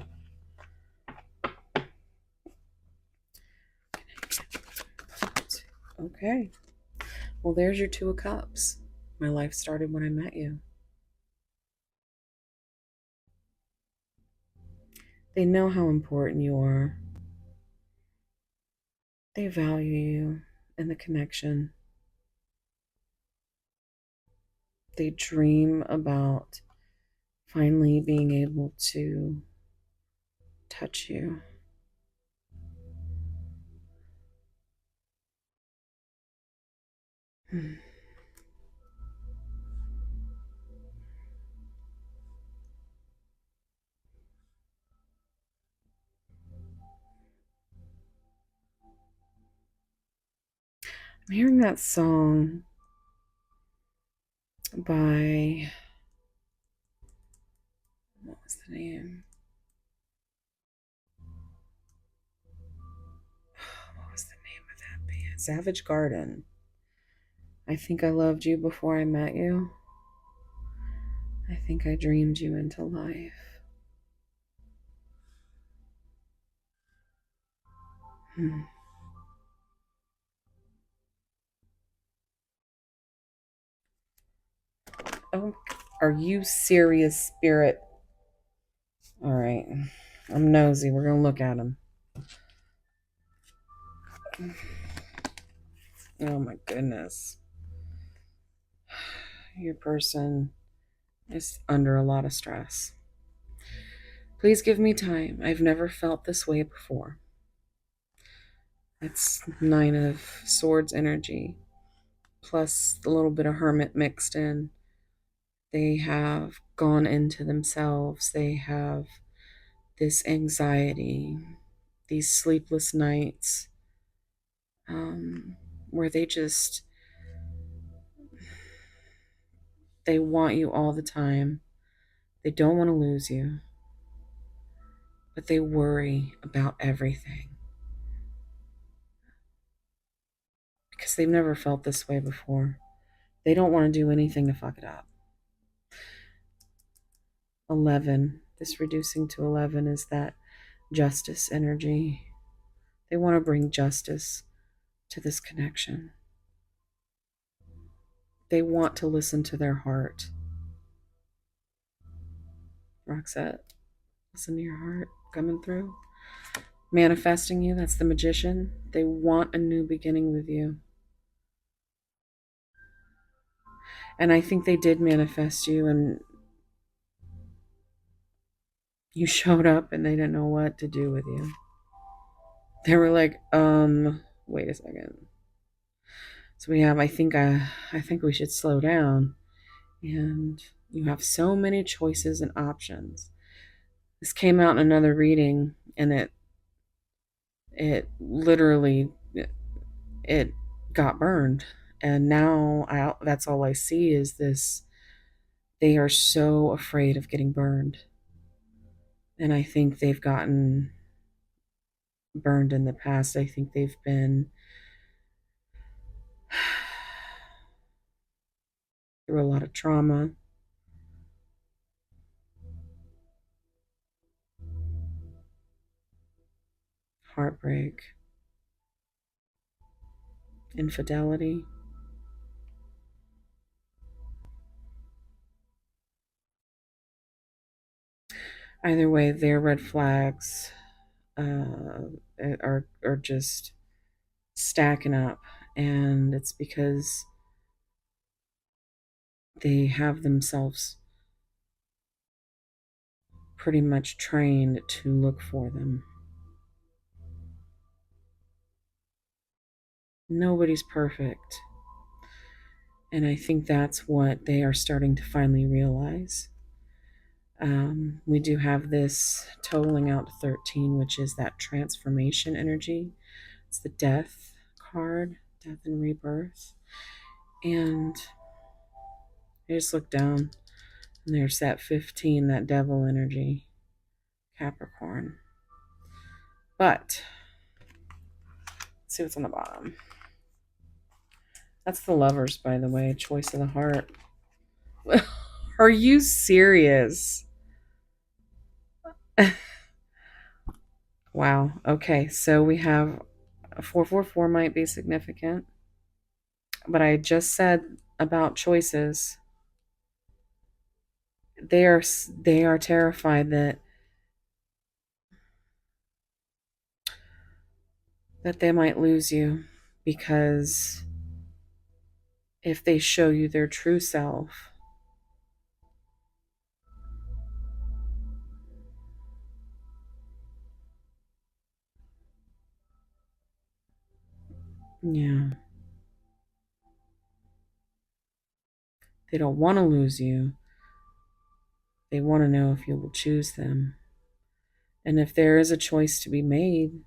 Okay. Well, there's your Two of Cups. My life started when I met you. They know how important you are. They value you and the connection. They dream about finally being able to touch you. I'm hearing that song by, what was the name? What was the name of that band? Savage Garden. I think I loved you before I met you. I think I dreamed you into life. Oh, are you serious, spirit? All right. I'm nosy. We're going to look at him. Oh my goodness. Your person is under a lot of stress. Please give me time. I've never felt this way before. That's 9 of Swords energy, plus a little bit of Hermit mixed in. They have gone into themselves. They have this anxiety, these sleepless nights, where they want you all the time. They don't want to lose you, but they worry about everything because they've never felt this way before. They don't want to do anything to fuck it up. 11, this reducing to 11 is that justice energy. They want to bring justice to this connection. They want to listen to their heart. Roxette, listen to your heart coming through. Manifesting you, that's the Magician. They want a new beginning with you. And I think they did manifest you, and you showed up and they didn't know what to do with you. They were like, wait a second. So we have, I think we should slow down. And you have so many choices and options. This came out in another reading, and it literally it got burned. And now that's all I see is this. They are so afraid of getting burned. And I think they've gotten burned in the past. I think they've been through a lot of trauma. Heartbreak, infidelity. Either way, their red flags are just stacking up, and it's because they have themselves pretty much trained to look for them. Nobody's perfect. And I think that's what they are starting to finally realize. We do have this totaling out to 13, which is that transformation energy. It's the death card, death and rebirth. And I just look down, and there's that 15, that devil energy, Capricorn. But let's see what's on the bottom. That's the Lovers, by the way, choice of the heart. Are you serious? Wow. Okay, so we have a 444 might be significant, but I just said about choices. They are terrified that they might lose you, because if they show you their true self, yeah, they don't want to lose you. They want to know if you will choose them. And if there is a choice to be made,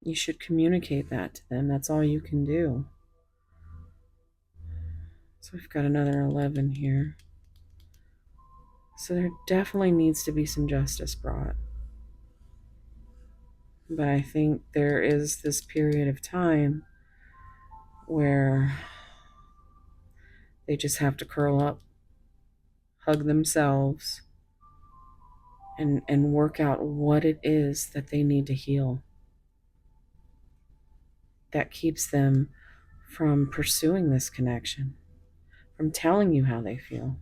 you should communicate that to them. That's all you can do. So we've got another 11 here. So there definitely needs to be some justice brought. But I think there is this period of time where they just have to curl up, hug themselves, and work out what it is that they need to heal that keeps them from pursuing this connection, from telling you how they feel.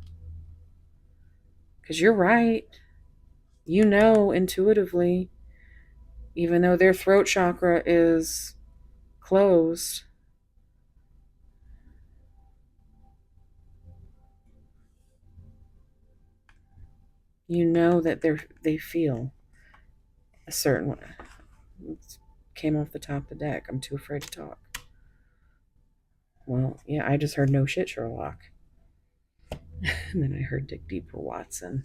Because you're right. You know intuitively, even though their throat chakra is closed, you know that they feel a certain way. It came off the top of the deck. I'm too afraid to talk. Well, yeah, I just heard no shit, Sherlock. And then I heard dig deeper, Watson.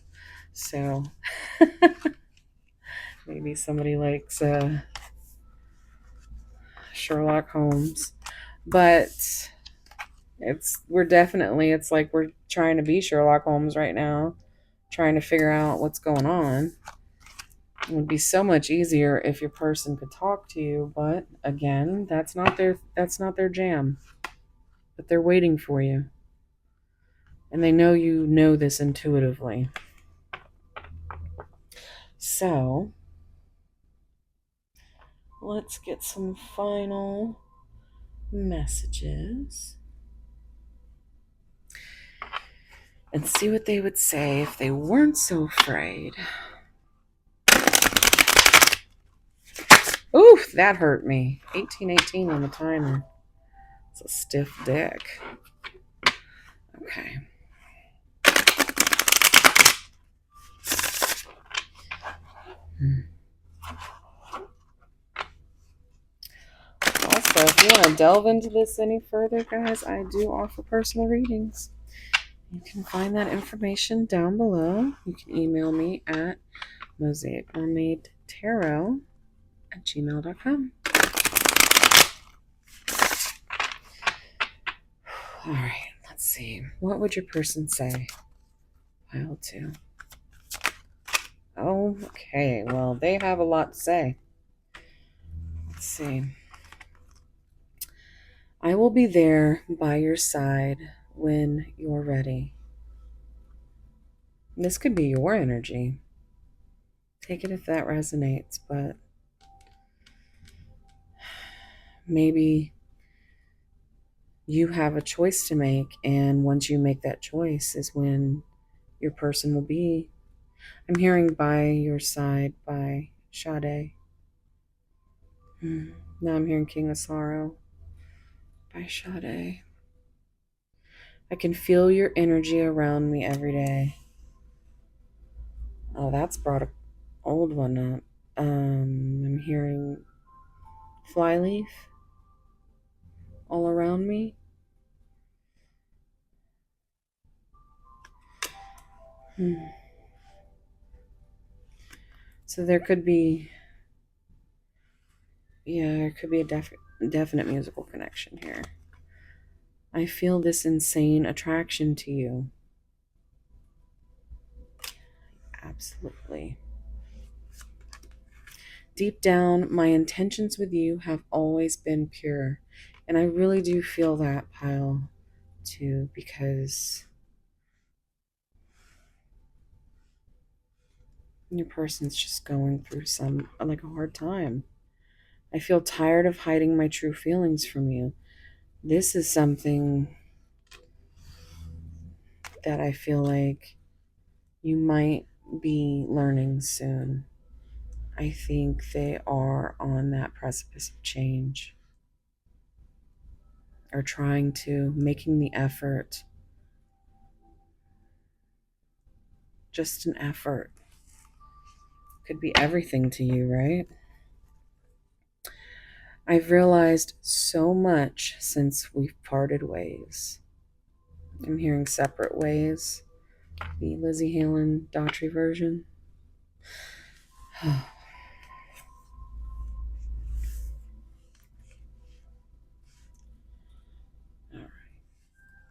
So maybe somebody likes Sherlock Holmes. But it's like we're trying to be Sherlock Holmes right now, trying to figure out what's going on. It would be so much easier if your person could talk to you, but again, that's not their jam. But they're waiting for you. And they know you know this intuitively. So, let's get some final messages and see what they would say if they weren't so afraid. Oof, that hurt me. 1818 on the timer. It's a stiff deck. Okay. Also, if you want to delve into this any further, guys, I do offer personal readings. You can find that information down below. You can email me at mosaicmermaidtarot@gmail.com. All right, let's see. What would your person say? Pile 2. Oh, okay. Well, they have a lot to say. Let's see. I will be there by your side when you're ready. This could be your energy. Take it if that resonates, but maybe you have a choice to make, and once you make that choice is when your person will be. I'm hearing By Your Side by Sade. Now I'm hearing King of Sorrow by Sade. I can feel your energy around me every day. Oh, that's brought an old one up. I'm hearing Flyleaf all around me. So there could be, there could be a definite musical connection here. I feel this insane attraction to you. Absolutely. Deep down, my intentions with you have always been pure. And I really do feel that, Pile 2, because Your person's just going through like a hard time. I feel tired of hiding my true feelings from you. This is something that I feel like you might be learning soon. I think they are on that precipice of change, or trying to, making the effort. Just an effort. Could be everything to you, right? I've realized so much since we've parted ways. I'm hearing separate ways, the Lizzie Halen Daughtry version. All right,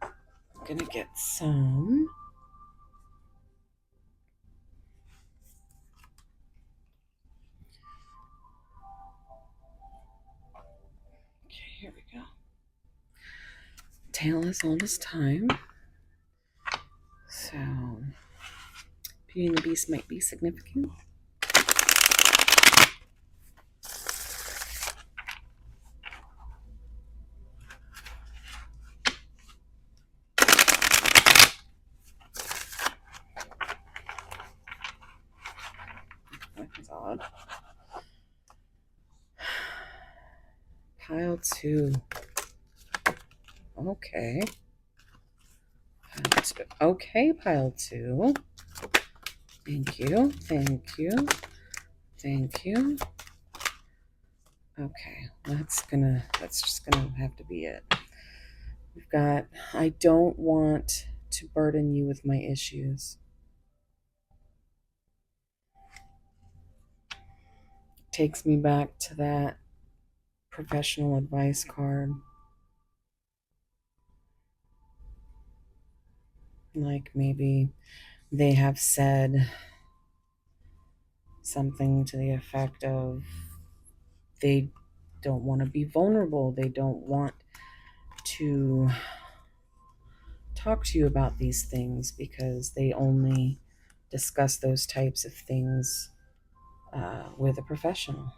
I'm gonna get some. Okay, here we go. Tale as old as time. So, Beauty and the Beast might be significant. That was odd. Pile 2. Okay. Pile 2. Okay, pile 2. Thank you. Thank you. Thank you. Okay, that's just gonna have to be it. We've got, I don't want to burden you with my issues. Takes me back to that professional advice card. Like maybe they have said something to the effect of they don't want to be vulnerable. They don't want to talk to you about these things because they only discuss those types of things with a professional.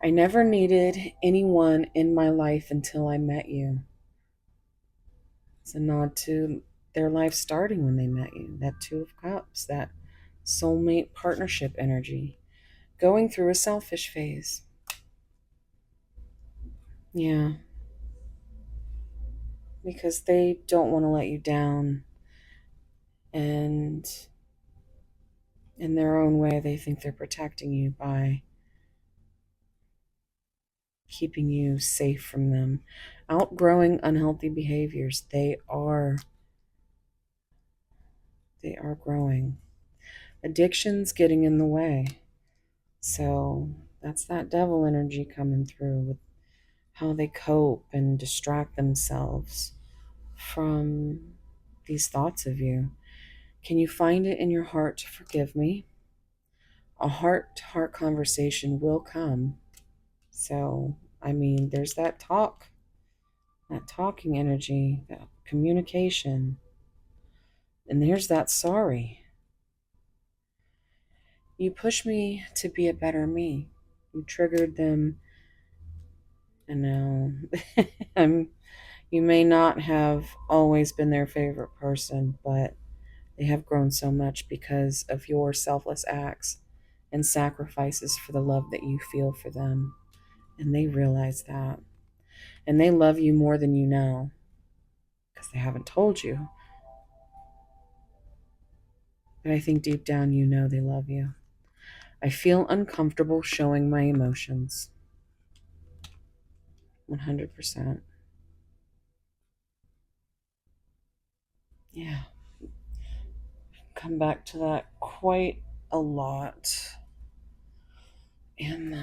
I never needed anyone in my life until I met you. It's a nod to their life starting when they met you. That Two of Cups, that soulmate partnership energy, going through a selfish phase. Yeah, because they don't want to let you down, and in their own way, they think they're protecting you by keeping you safe from them. Outgrowing unhealthy behaviors. They are growing. Addictions getting in the way. So that's that devil energy coming through with how they cope and distract themselves from these thoughts of you. Can you find it in your heart to forgive me? A heart-to-heart conversation will come. So, I mean, there's that talking energy, that communication. And there's that sorry. You pushed me to be a better me. You triggered them, and now you may not have always been their favorite person, but they have grown so much because of your selfless acts and sacrifices for the love that you feel for them. And they realize that. And they love you more than you know because they haven't told you. But I think deep down you know they love you. I feel uncomfortable showing my emotions. 100%. Yeah. Come back to that quite a lot. And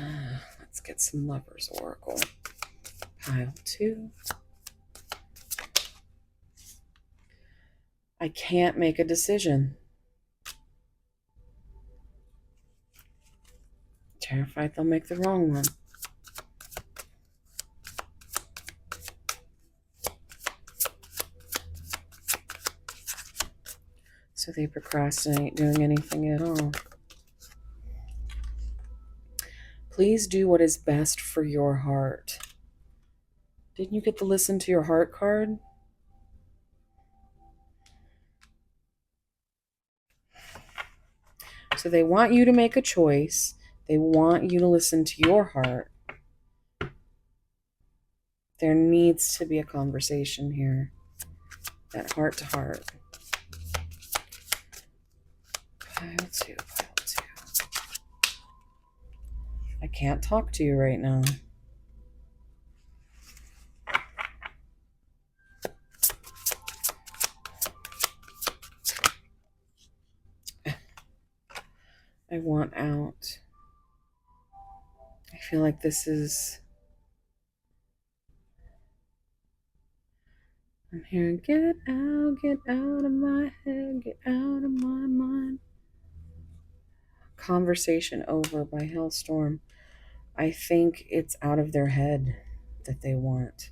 let's get some Lover's Oracle. Pile 2. I can't make a decision. Terrified they'll make the wrong one. they procrastinate doing anything at all. Please do what is best for your heart. Didn't you get to listen to your heart card? So they want you to make a choice. They want you to listen to your heart. There needs to be a conversation here. That heart to heart. Pile two. I can't talk to you right now. I want out. I feel like this is... I'm hearing, get out of my head, get out of my mind. Conversation over by Hailstorm. I think it's out of their head that they want.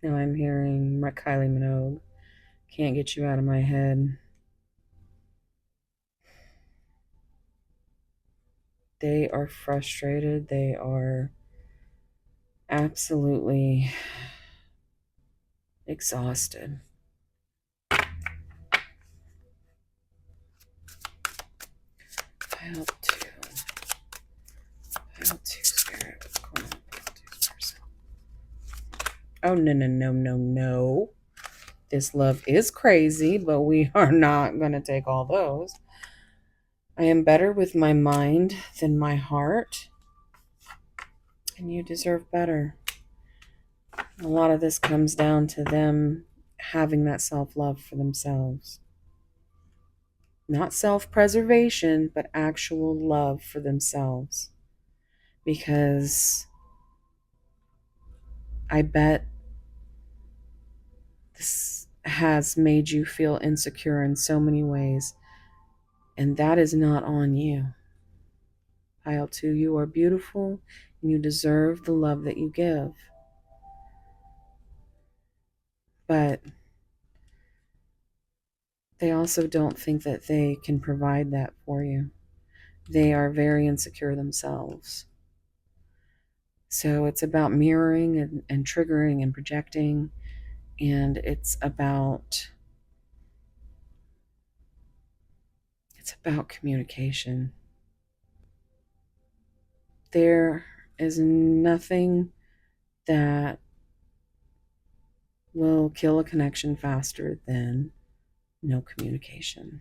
Now I'm hearing Kylie Minogue, can't get you out of my head. They are frustrated. They are absolutely exhausted. Pile two. Pile two, Spirit. What's going on? Pile two's person. Oh, no. This love is crazy, but we are not going to take all those. I am better with my mind than my heart. And you deserve better. A lot of this comes down to them having that self-love for themselves. Not self-preservation, but actual love for themselves. Because I bet this has made you feel insecure in so many ways. And that is not on you. Pile two, you are beautiful and you deserve the love that you give. But they also don't think that they can provide that for you. They are very insecure themselves. So it's about mirroring and triggering and projecting. And it's about communication. There is nothing that will kill a connection faster than no communication.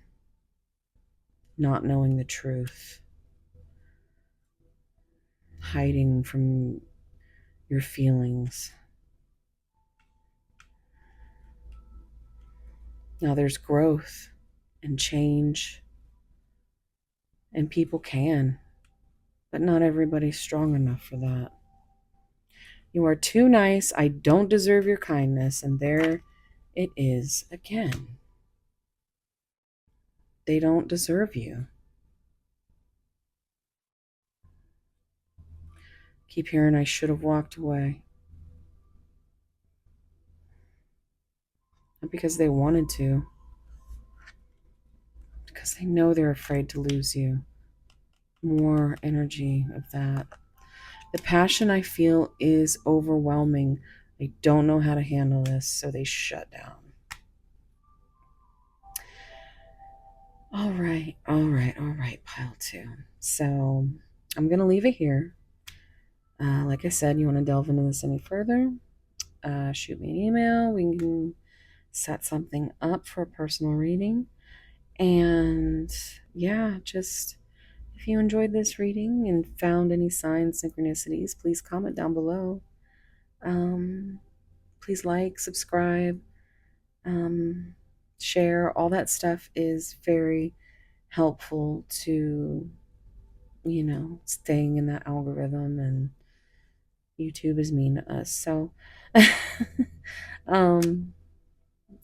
Not knowing the truth. Hiding from your feelings. Now there's growth and change. And people can. But not everybody's strong enough for that. You are too nice. I don't deserve your kindness. And there it is again. They don't deserve you. Keep hearing, I should have walked away. Not because they wanted to. Because they know they're afraid to lose you. More energy of that. The passion I feel is overwhelming. I don't know how to handle this, so they shut down. All right, pile two. So I'm going to leave it here. Like I said, you want to delve into this any further, shoot me an email. We can set something up for a personal reading. And yeah, just if you enjoyed this reading and found any signs, synchronicities, please comment down below. Please like, subscribe, share. All that stuff is very helpful to, staying in that algorithm, and YouTube is mean to us. So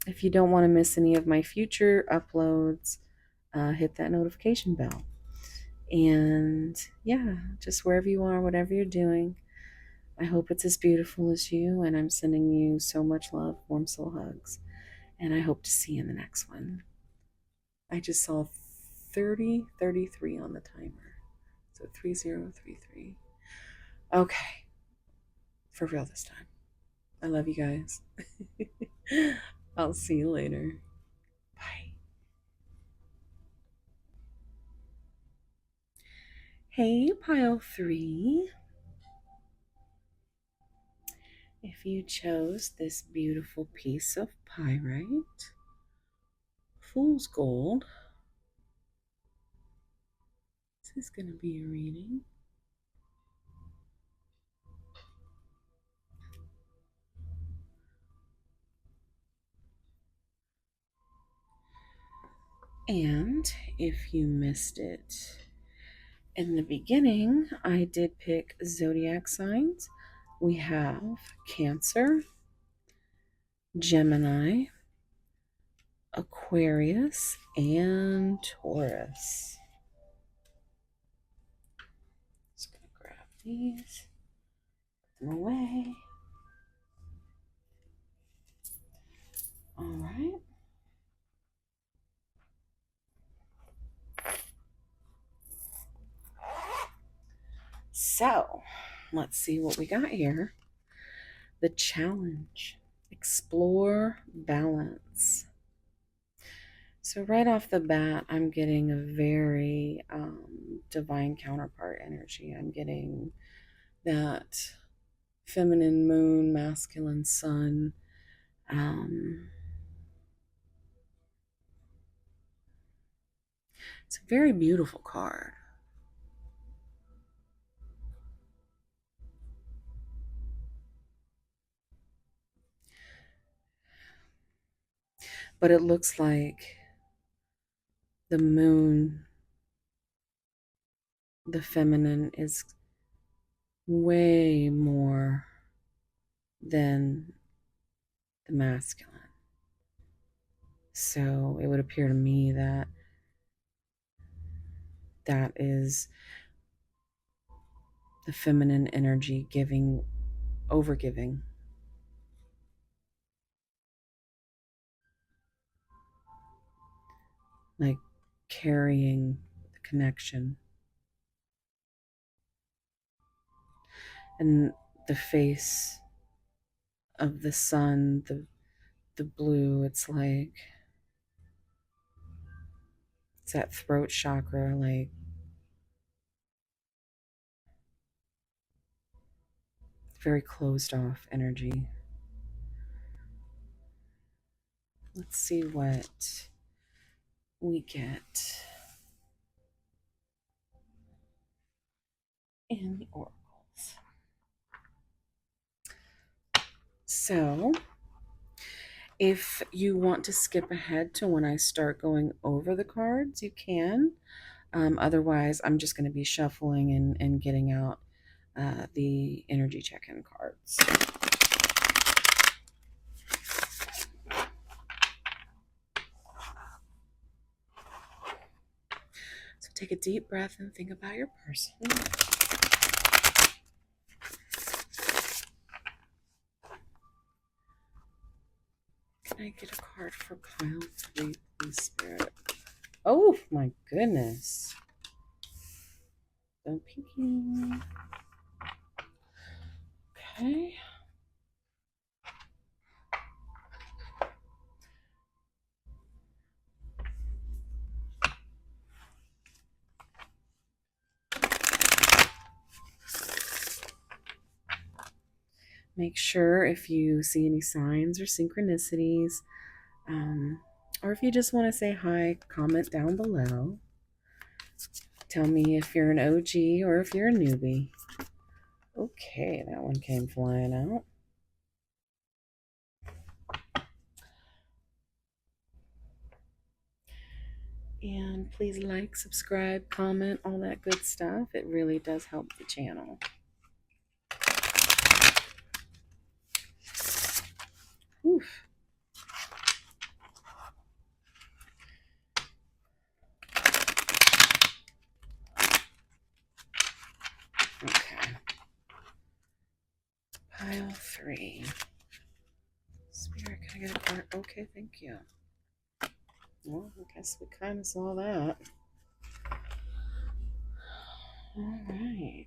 if you don't want to miss any of my future uploads, hit that notification bell. And yeah, just wherever you are, whatever you're doing, I hope it's as beautiful as you, and I'm sending you so much love, warm soul hugs. And I hope to see you in the next one. I just saw 3033 on the timer. So 3033. Okay. For real this time. I love you guys. I'll see you later. Bye. Hey, pile 3. If you chose this beautiful piece of pyrite, fool's gold, this is going to be a reading. And if you missed it in the beginning, I did pick zodiac signs. We have Cancer, Gemini, Aquarius, and Taurus. Just gonna grab these, put them away. All right. So let's see what we got here. The challenge: explore balance. So right off the bat, I'm getting a very divine counterpart energy. I'm getting that feminine moon, masculine sun. It's a very beautiful card. But it looks like the moon, the feminine, is way more than the masculine. So it would appear to me that that is the feminine energy giving, overgiving. Like carrying the connection. And the face of the sun, the blue, it's like it's that throat chakra, like very closed off energy. Let's see what we get in the oracles. So, if you want to skip ahead to when I start going over the cards, you can. Otherwise, I'm just going to be shuffling and getting out the energy check-in cards. So take a deep breath and think about your person. Can I get a card for pile 3, please, Spirit? Oh my goodness. Don't peeking. Okay. Make sure if you see any signs or synchronicities, or if you just want to say hi, comment down below. Tell me if you're an OG or if you're a newbie. Okay, that one came flying out. And please like, subscribe, comment, all that good stuff. It really does help the channel. Oof. Okay. Pile 3. Spirit, I get a card? Okay, thank you. Well, I guess we kind of saw that. All right.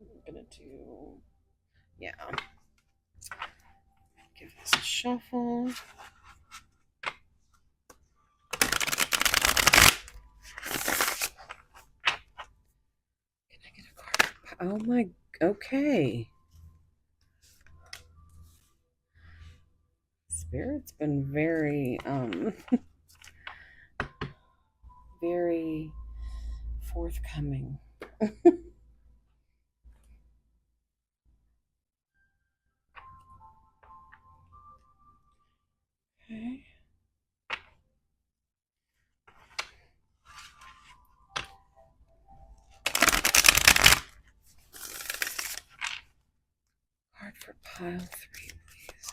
I'm gonna do, yeah. Give this a shuffle. Can I get a card? Oh my, okay. Spirit's been very, very forthcoming. Okay. Card for pile 3, please.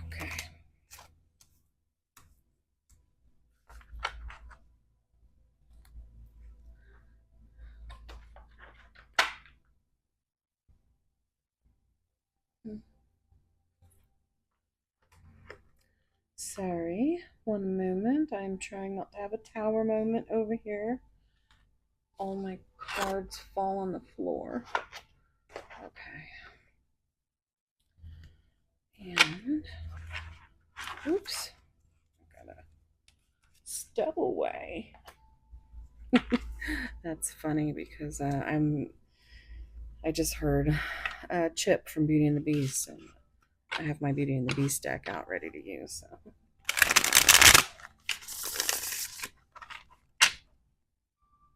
Okay. Sorry, one moment. I'm trying not to have a tower moment over here. All my cards fall on the floor. Okay. And, oops, I gotta step away. That's funny because I just heard Chip from Beauty and the Beast, and I have my Beauty and the Beast deck out ready to use. So.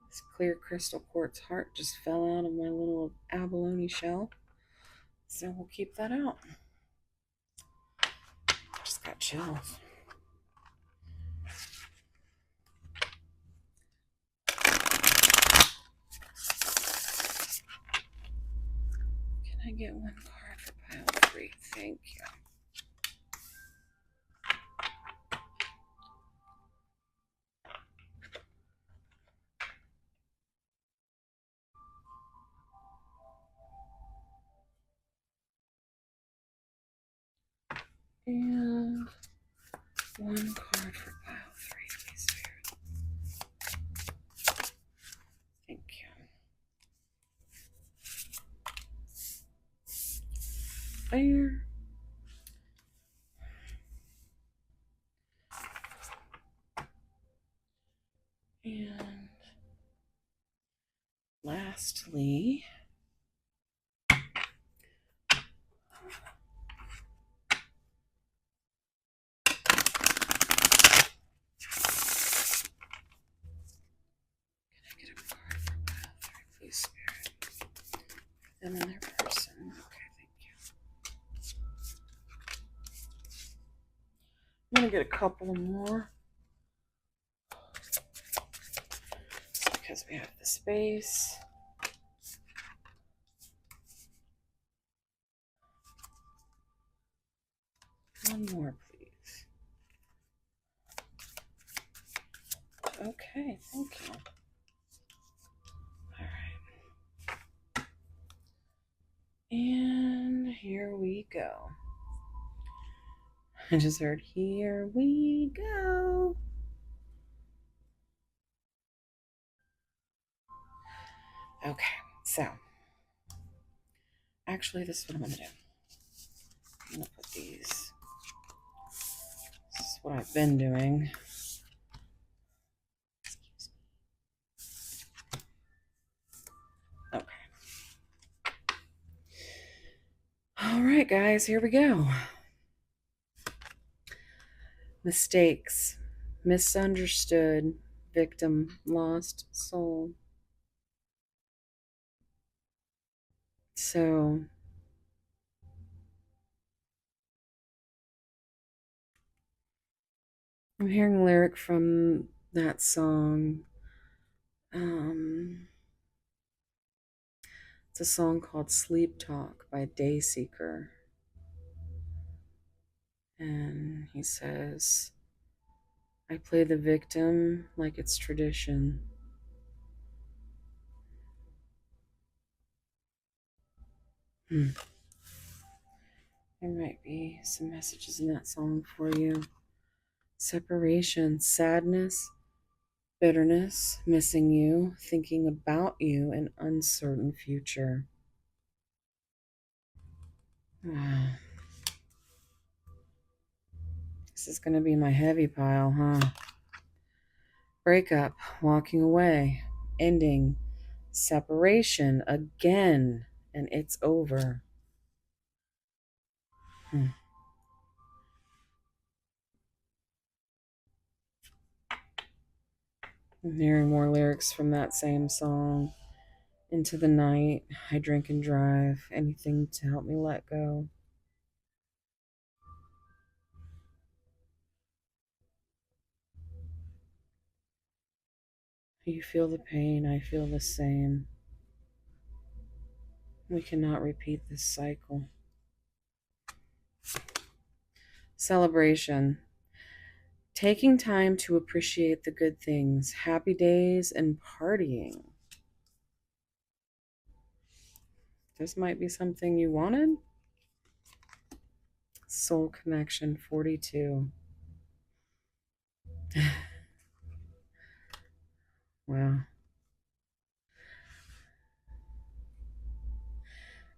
This clear crystal quartz heart just fell out of my little abalone shell, so we'll keep that out. Just got chills. Can I get one card for pile 3? Thank you. And one card for pile 3, please, Spirit. Thank you. There. And lastly, Spirit, them and their person. Okay, thank you. I'm gonna get a couple more because we have the space. One more, please. Okay, thank you. All right. And here we go. I just heard, here we go. Okay, so actually, this is what I'm going to do. I'm going to put these. This is what I've been doing. Okay. All right, guys, here we go. Mistakes, misunderstood, victim, lost soul. So, I'm hearing a lyric from that song. It's a song called Sleep Talk by Dayseeker. And he says, I play the victim like it's tradition. Hmm. There might be some messages in that song for you. Separation, sadness, bitterness, missing you, thinking about you, an uncertain future. Wow. This is going to be my heavy pile, huh? Breakup, walking away, ending, separation again, and it's over. Hmm. I'm hearing more lyrics from that same song. Into the night, I drink and drive, anything to help me let go. You feel the pain, I feel the same. We cannot repeat this cycle. Celebration. Taking time to appreciate the good things, happy days, and partying. This might be something you wanted. Soul Connection 42. Wow.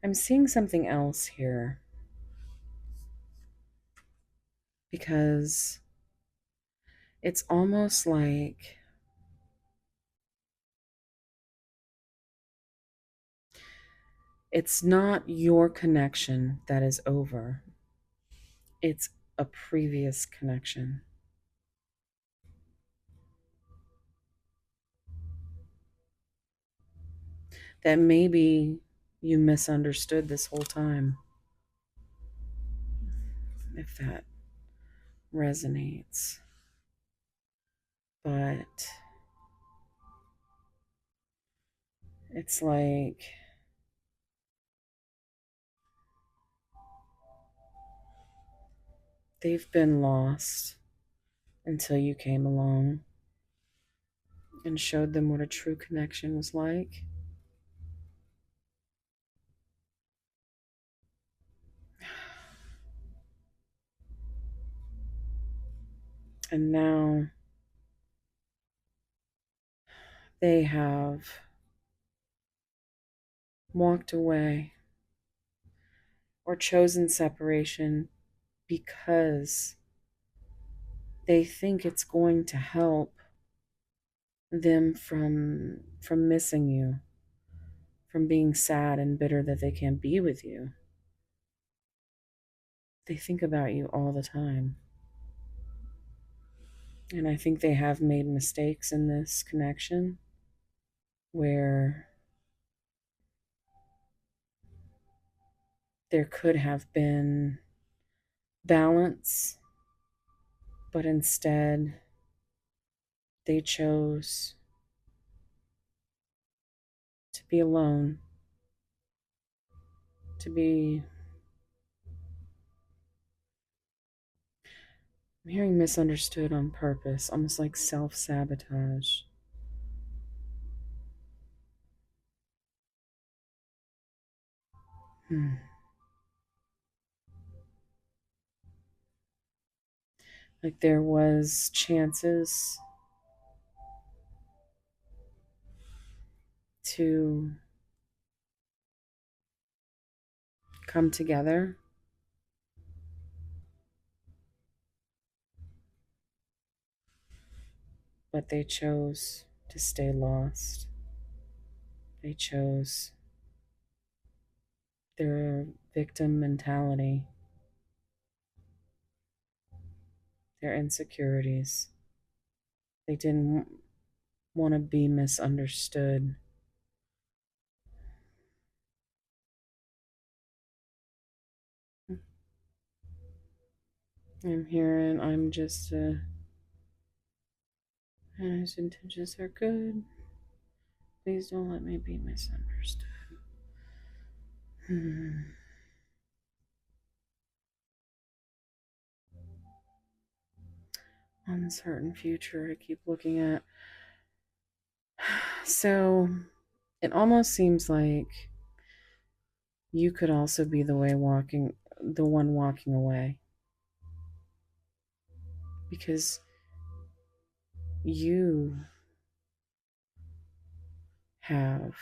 I'm seeing something else here because it's almost like it's not your connection that is over, it's a previous connection that maybe you misunderstood this whole time, if that resonates. But it's like they've been lost until you came along and showed them what a true connection was like. And now they have walked away or chosen separation because they think it's going to help them from missing you, from being sad and bitter that they can't be with you. They think about you all the time. And I think they have made mistakes in this connection where there could have been balance, but instead they chose to be alone, to be, I'm hearing misunderstood on purpose, almost like self sabotage. Hmm. Like there was chances to come together, but they chose to stay lost. They chose their victim mentality, their insecurities. They didn't want to be misunderstood. I'm hearing I'm just his intentions are good. Please don't let me be misunderstood. Hmm. Uncertain future I keep looking at. So it almost seems like you could also be the one walking away, because you have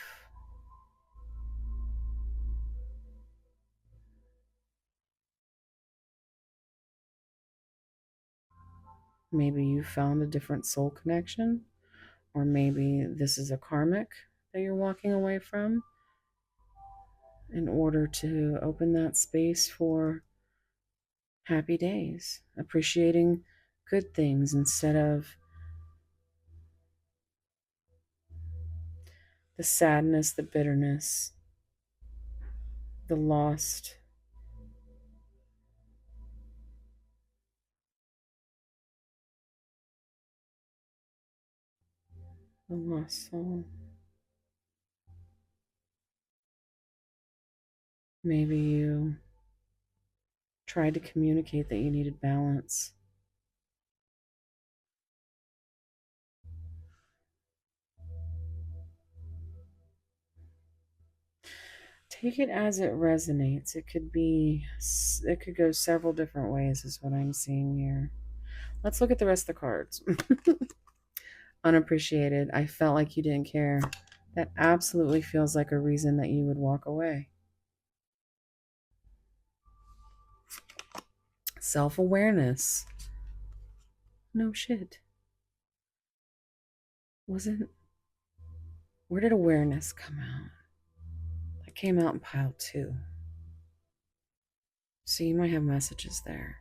maybe you found a different soul connection, or maybe this is a karmic that you're walking away from in order to open that space for happy days, appreciating good things instead of the sadness, the bitterness, the lost, the lost soul. Maybe you tried to communicate that you needed balance. Take it as it resonates. It could go several different ways, is what I'm seeing here. Let's look at the rest of the cards. Unappreciated. I felt like you didn't care. That absolutely feels like a reason that you would walk away. Self-awareness. No shit. Wasn't. Where did awareness come out? That came out in pile 2. So you might have messages there.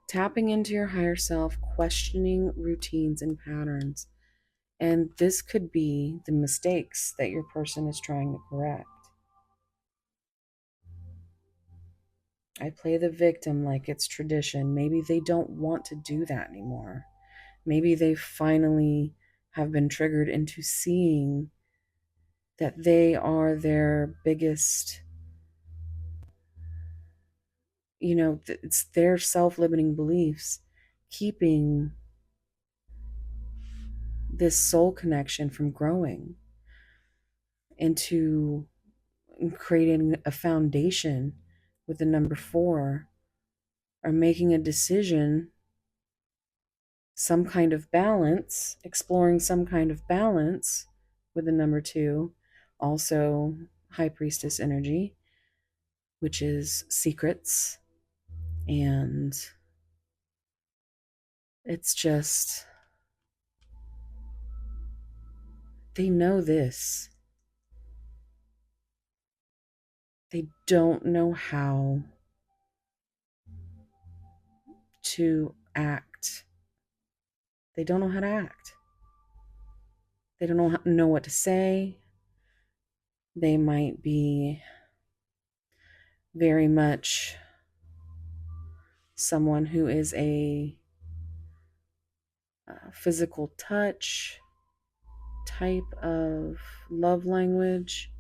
Tapping into your higher self, questioning routines and patterns. And this could be the mistakes that your person is trying to correct. I play the victim like it's tradition. Maybe they don't want to do that anymore. Maybe they finally have been triggered into seeing that they are their biggest, it's their self-limiting beliefs keeping this soul connection from growing into creating a foundation with the number 4, or making a decision, some kind of balance, exploring some kind of balance with the number 2, also high priestess energy, which is secrets. And it's just, they know this. They don't know how to act. They don't know how to act. They don't know what to say. They might be very much someone who is a physical touch type of love language.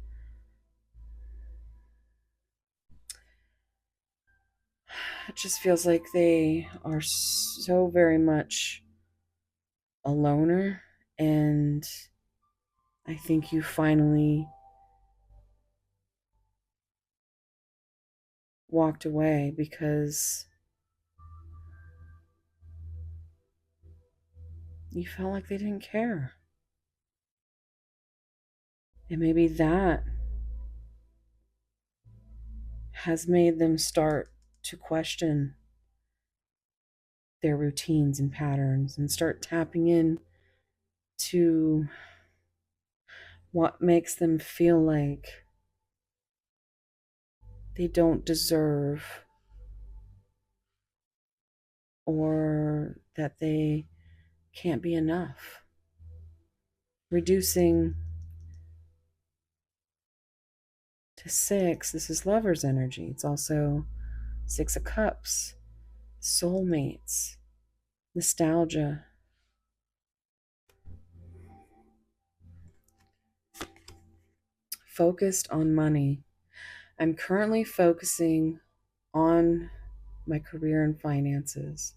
It just feels like they are so very much a loner, and I think you finally walked away because you felt like they didn't care. And maybe that has made them start to question their routines and patterns and start tapping in to what makes them feel like they don't deserve, or that they can't be enough. Reducing to 6, this is lover's energy. It's also 6 of Cups, soulmates, nostalgia. Focused on money. I'm currently focusing on my career and finances.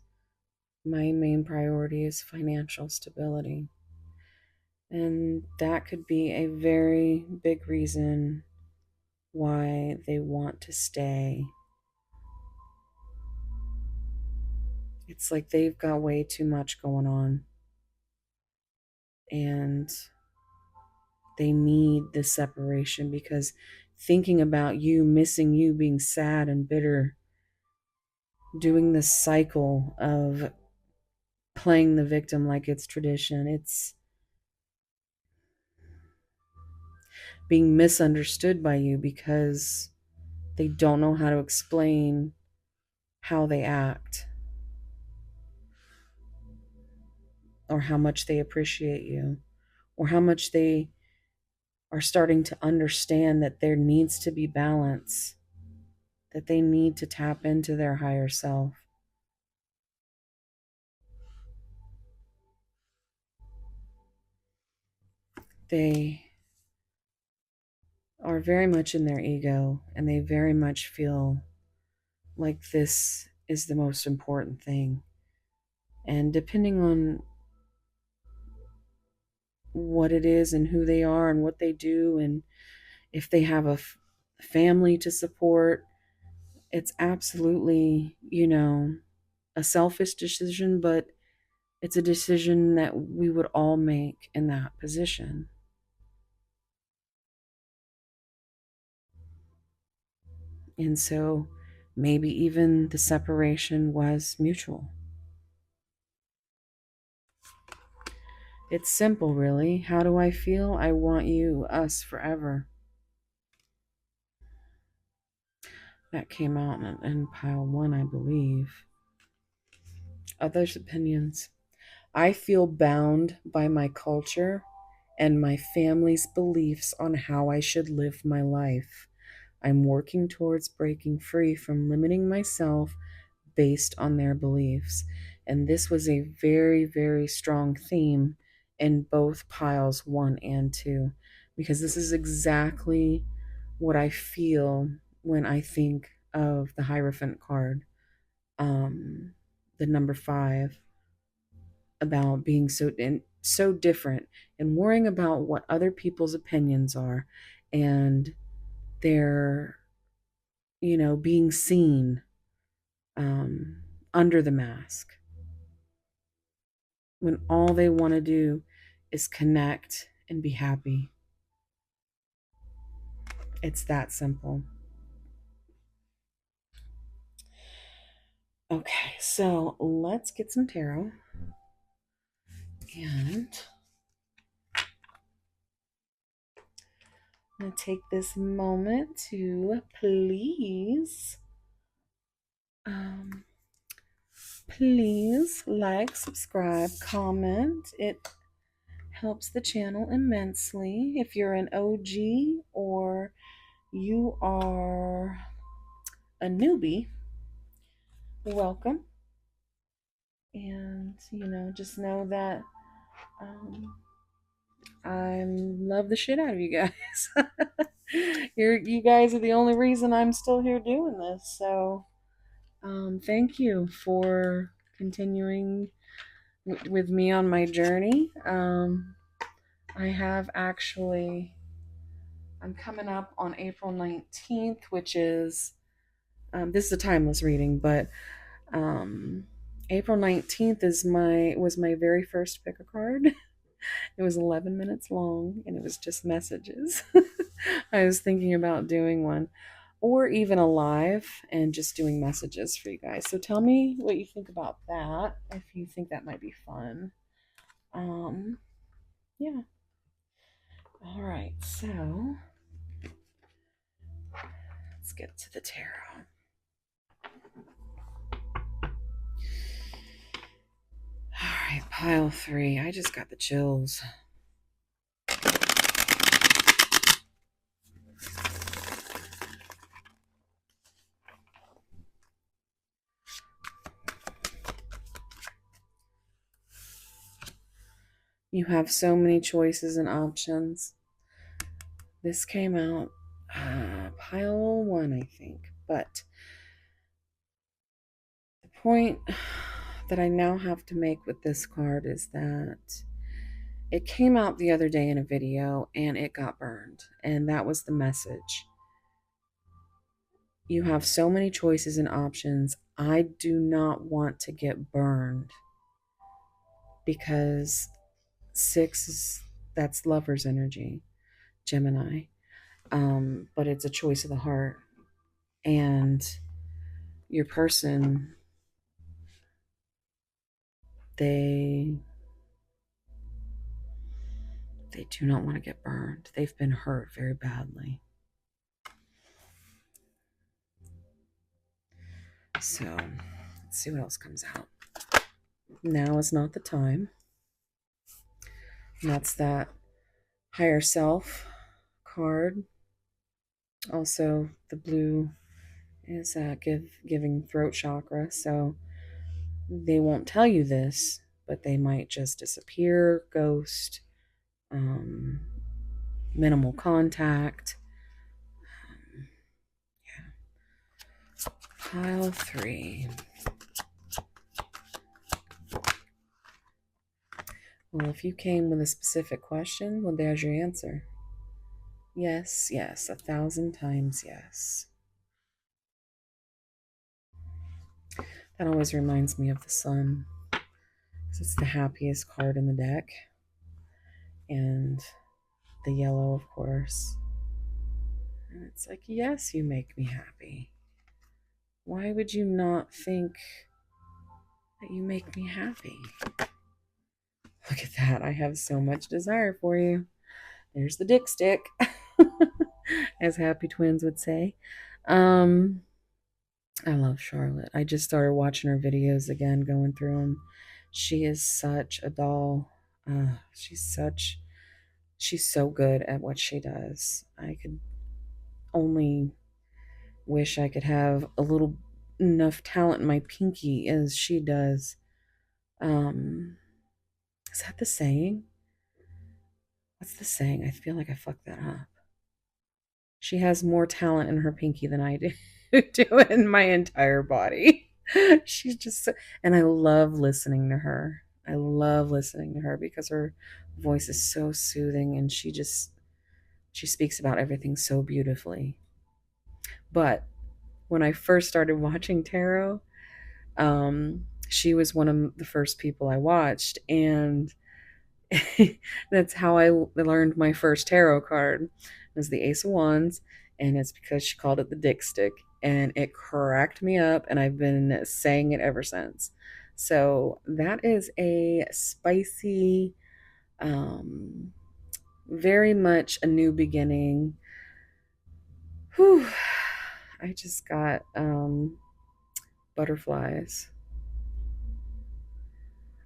My main priority is financial stability. And that could be a very big reason why they want to stay. It's like they've got way too much going on, and they need this separation because thinking about you, missing you, being sad and bitter, doing this cycle of playing the victim like it's tradition, it's being misunderstood by you because they don't know how to explain how they act or how much they appreciate you or how much they are starting to understand that there needs to be balance, that they need to tap into their higher self. They are very much in their ego and they very much feel like this is the most important thing. And depending on what it is and who they are and what they do, and if they have a family to support, it's absolutely, a selfish decision, but it's a decision that we would all make in that position. And so maybe even the separation was mutual. It's simple, really. How do I feel? I want you, us, forever. That came out in pile one, I believe. Others' opinions. I feel bound by my culture and my family's beliefs on how I should live my life. I'm working towards breaking free from limiting myself based on their beliefs. And this was a very, very strong theme in both piles one and two, because this is exactly what I feel when I think of the Hierophant card, the number 5, about being so different and worrying about what other people's opinions are, and their, being seen um, under the mask, when all they want to do is connect and be happy. It's that simple. Okay, so let's get some tarot. And I'm going to take this moment to um, please like, subscribe, comment. It helps the channel immensely. If you're an OG or you are a newbie, welcome. And, just know that um, I love the shit out of you guys. You guys are the only reason I'm still here doing this. So, thank you for continuing with me on my journey. I have actually, I'm coming up on April 19th, which is, this is a timeless reading, but April 19th was my very first pick a card. It was 11 minutes long and it was just messages. I was thinking about doing one or even a live and just doing messages for you guys. So tell me what you think about that, if you think that might be fun. Yeah. All right. So let's get to the tarot. All right, pile 3. I just got the chills. You have so many choices and options. This came out pile 1, I think. But the point that I now have to make with this card is that it came out the other day in a video and it got burned. And that was the message. You have so many choices and options. I do not want to get burned because six is that's lover's energy, Gemini. But it's a choice of the heart. And your person, they they do not want to get burned. They've been hurt very badly. So let's see what else comes out. Now is not the time. And that's that higher self card. Also, the blue is giving throat chakra. So they won't tell you this, but they might just disappear, ghost, um, minimal contact. Yeah. Pile 3. Well, if you came with a specific question, well, there's your answer. Yes, yes, 1,000 times yes. That always reminds me of the sun, because it's the happiest card in the deck. And the yellow, of course. And it's like, yes, you make me happy. Why would you not think that you make me happy? Look at that. I have so much desire for you. There's the dick stick, as Happy Twins would say. I love Charlotte. I just started watching her videos again, going through them. She is such a doll. She's so good at what she does. I could only wish I could have a little enough talent in my pinky as she does. Um, is that the saying? What's the saying? I feel like I fucked that up. She has more talent in her pinky than I do in my entire body. She's just so, and I love listening to her. I love listening to her because her voice is so soothing and she speaks about everything so beautifully. But when I first started watching tarot, she was one of the first people I watched, and that's how I learned my first tarot card. It was the Ace of Wands, and it's because she called it the dick stick, and it cracked me up, and I've been saying it ever since. So that is a spicy, um, very much a new beginning. Whew. I just got butterflies.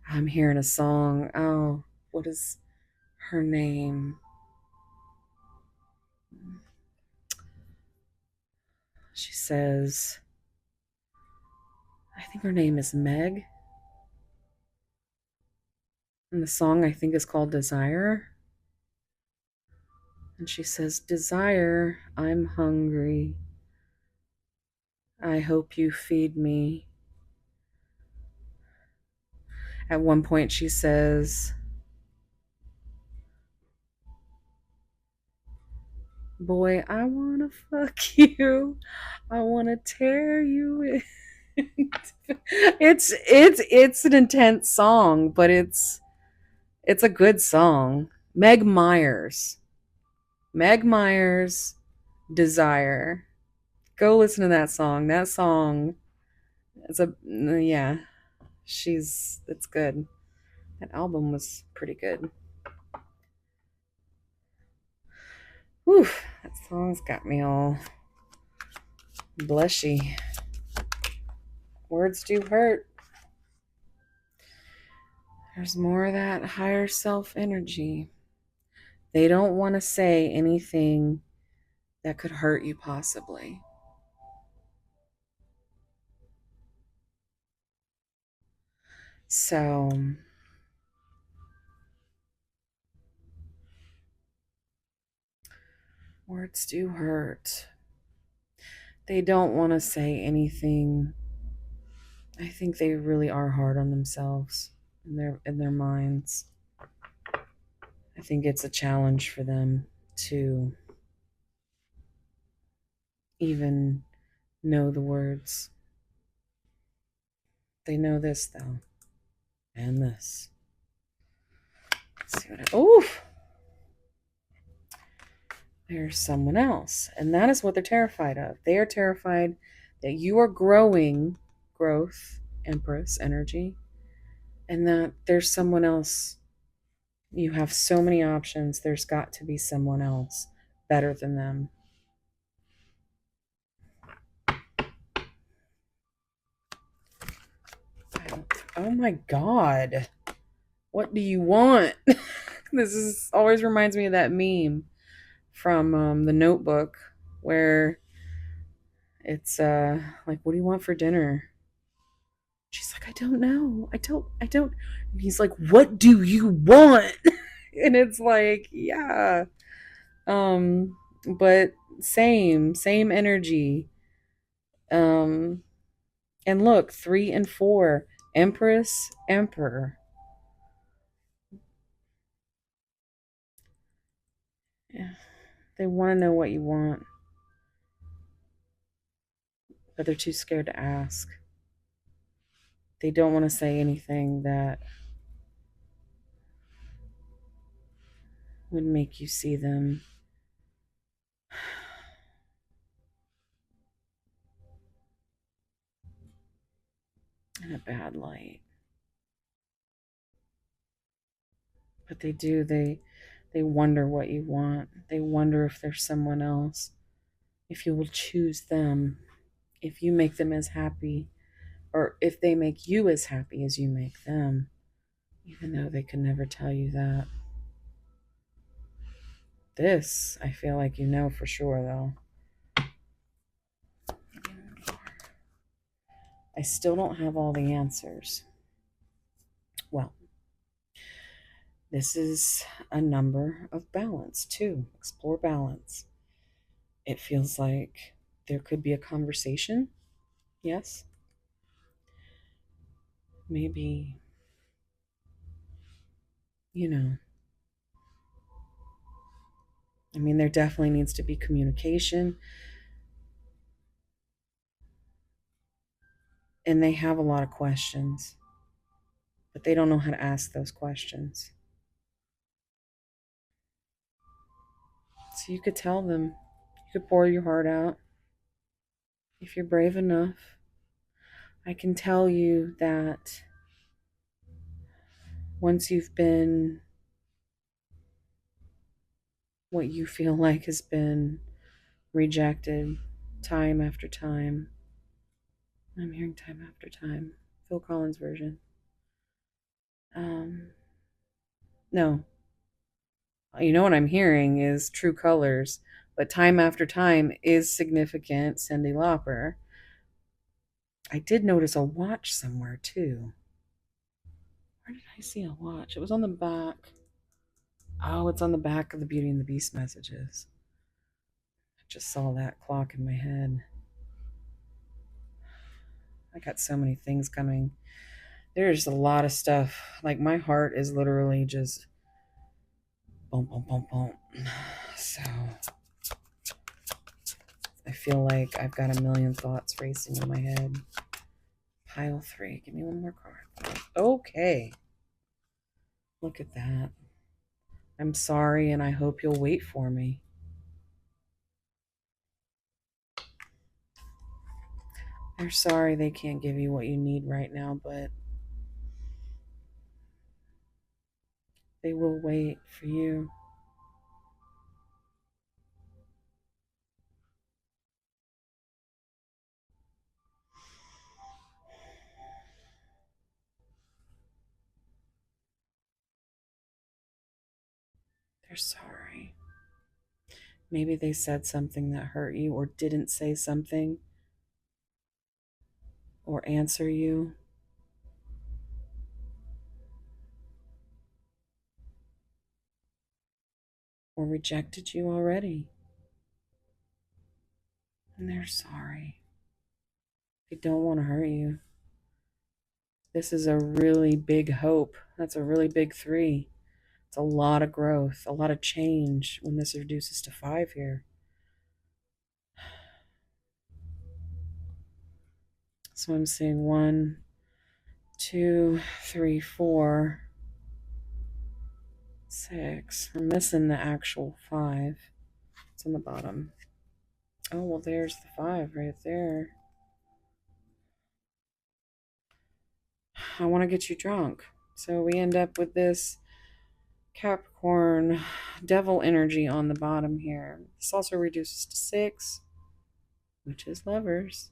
I'm hearing a song. Oh, what is her name? She says, I think her name is Meg. And the song I think is called Desire. And she says, Desire, I'm hungry. I hope you feed me. At one point, she says, Boy, I want to fuck you. I want to tear you. It's an intense song, but it's a good song. Meg Myers. Meg Myers, Desire. Go listen to that song. That song is yeah, it's good. That album was pretty good. Whew, that song's got me all blushy. Words do hurt. There's more of that higher self energy. They don't want to say anything that could hurt you possibly. So words do hurt. They don't want to say anything. I think they really are hard on themselves in their minds. I think it's a challenge for them to even know the words. They know this, though. And this. Let's see what oof! There's someone else. And that is what they're terrified of. They are terrified that you are growing growth, Empress energy, and that there's someone else. You have so many options. There's got to be someone else better than them. Oh my God. What do you want? This always reminds me of that meme from The Notebook where it's like, what do you want for dinner? She's like, I don't know. I don't. And he's like, what do you want? And it's like, yeah. But same energy. Um, and look, 3 and 4, Empress, Emperor. Yeah. They want to know what you want, but they're too scared to ask. They don't want to say anything that would make you see them in a bad light. But they do, they wonder what you want. They wonder if there's someone else, if you will choose them, if you make them as happy, or if they make you as happy as you make them, even though they could never tell you that. This, I feel like you know for sure, though. I still don't have all the answers. Well, this is a number of balance, too. Explore balance. It feels like there could be a conversation. Yes. Maybe, I mean, there definitely needs to be communication. And they have a lot of questions, but they don't know how to ask those questions. So you could tell them, you could pour your heart out. If you're brave enough, I can tell you that once you've been what you feel like has been rejected time after time, I'm hearing time after time, Phil Collins version. No, you know what I'm hearing is True Colors, but time after time is significant, Cyndi Lauper. I did notice a watch somewhere too. Where did I see a watch? It was on the back. Oh, it's on the back of the Beauty and the Beast messages. I just saw that clock in my head. I got so many things coming. There's a lot of stuff. Like my heart is literally just boom, boom, boom, boom. So I feel like I've got a million thoughts racing in my head. Pile 3. Give me one more card. Okay. Look at that. I'm sorry, and I hope you'll wait for me. They're sorry they can't give you what you need right now, but they will wait for you. They're sorry. Maybe they said something that hurt you, or didn't say something, or answer you. Or rejected you already. And they're sorry. They don't want to hurt you. This is a really big hope. That's a really big 3. It's a lot of growth, a lot of change when this reduces to 5 here. So I'm seeing 1, 2, 3, 4, 6. I'm missing the actual 5. It's on the bottom. Oh, well, there's the 5 right there. I want to get you drunk. So we end up with this Capricorn devil energy on the bottom here. This also reduces to 6, which is lovers.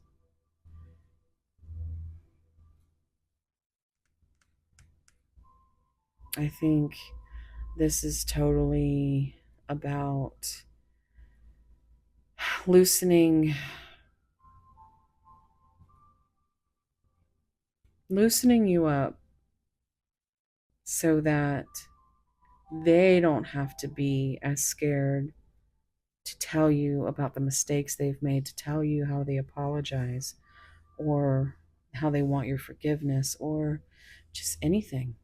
I think this is totally about loosening you up so that they don't have to be as scared to tell you about the mistakes they've made, to tell you how they apologize or how they want your forgiveness or just anything.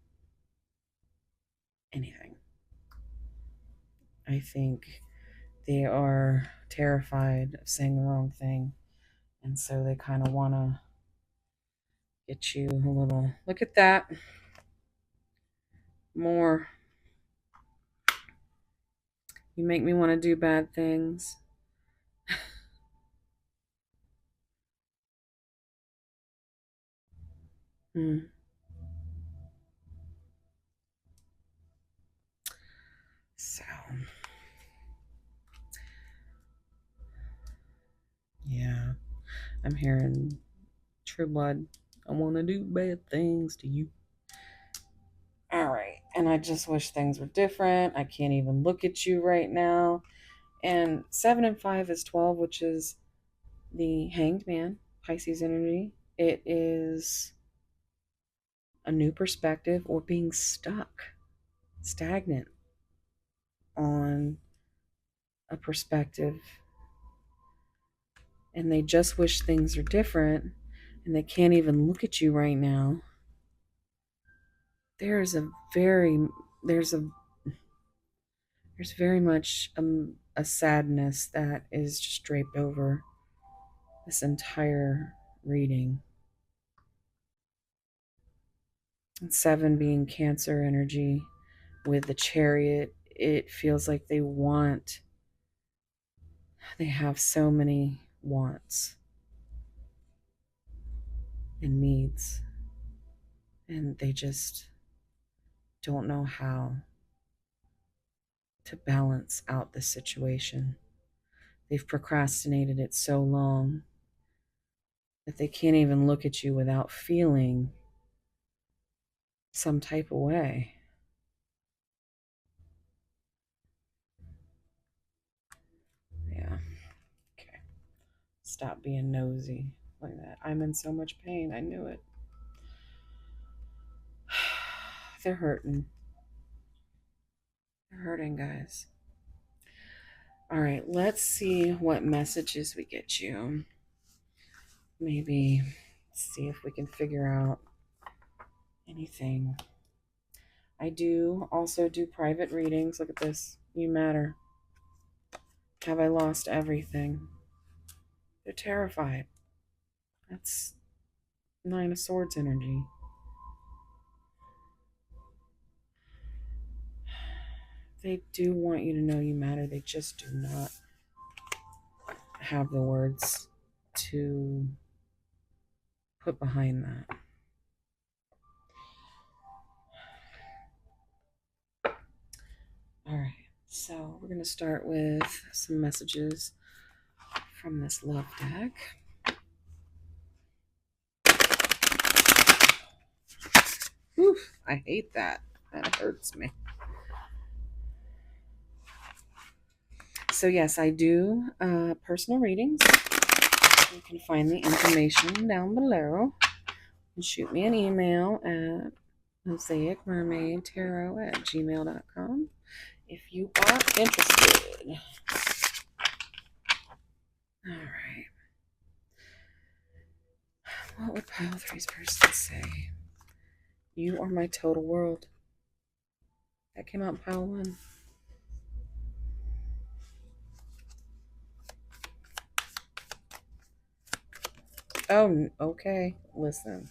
Anything. I think they are terrified of saying the wrong thing. And so they kind of want to get you a little, look at that, more. You make me want to do bad things. So, yeah, I'm hearing True Blood. I want to do bad things to you. All right. And I just wish things were different. I can't even look at you right now. And 7 and 5 is 12, which is the Hanged Man, Pisces energy. It is a new perspective or being stuck, stagnant on a perspective. And they just wish things are different and they can't even look at you right now. There's very much a sadness that is just draped over this entire reading. And 7 being Cancer energy with the Chariot, it feels like they have so many wants and needs, and they just don't know how to balance out the situation. They've procrastinated it so long that they can't even look at you without feeling some type of way. Yeah. Okay. Stop being nosy like that. I'm in so much pain. I knew it. They're hurting. They're hurting, guys. All right, let's see what messages we get you. Maybe see if we can figure out anything. I do also do private readings. Look at this. You matter. Have I lost everything? They're terrified. That's 9 of Swords energy. They do want you to know you matter. They just do not have the words to put behind that. All right, so we're going to start with some messages from this love deck. Oof, I hate that. That hurts me. So yes, I do personal readings. You can find the information down below. And shoot me an email at mosaicmermaidtarot@gmail.com if you are interested. All right. What would pile 3's person say? You are my total world. That came out in pile 1. Oh, okay. Listen,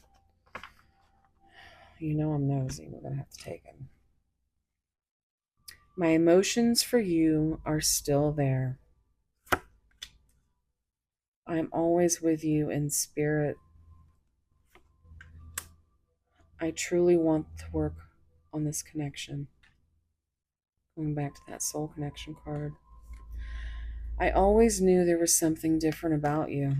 you know I'm nosy. We're going to have to take him. My emotions for you are still there. I'm always with you in spirit. I truly want to work on this connection. Going back to that soul connection card. I always knew there was something different about you.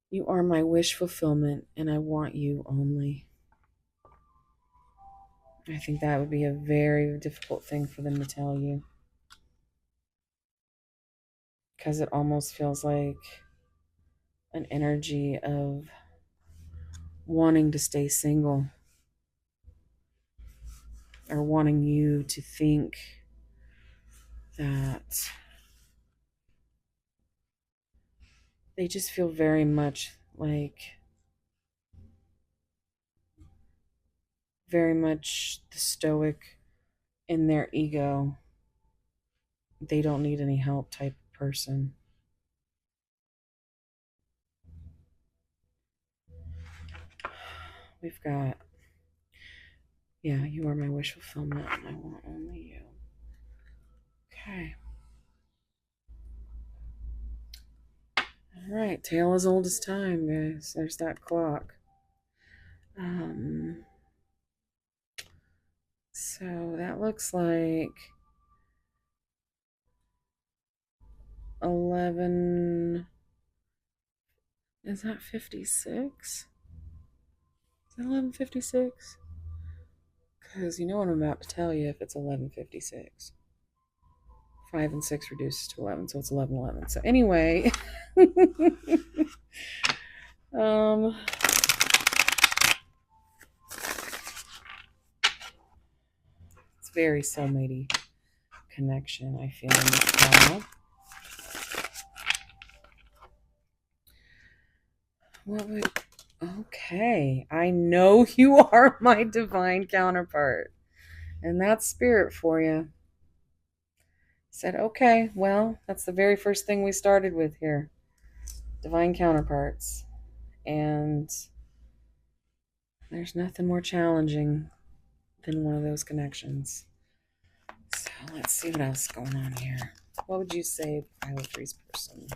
You are my wish fulfillment, and I want you only. I think that would be a very difficult thing for them to tell you, because it almost feels like an energy of wanting to stay single, or wanting you to think that they just feel very much the stoic in their ego. They don't need any help type of person. We've got, yeah, you are my wish fulfillment, and I want only you. Okay. All right, tale as old as time, guys. There's that clock. So that looks like 11. Is that 56? Is that 11:56? Because you know what I'm about to tell you if it's 11:56. 5 and 6 reduces to 11, so it's 11:11. So anyway, um, it's very soulmate connection, I feel, in this panel. What would... Okay, I know you are my divine counterpart. And that's spirit for you. Said, okay, well, that's the very first thing we started with here. Divine counterparts. And there's nothing more challenging than one of those connections. So let's see what else is going on here. What would you say, Pile 3's person?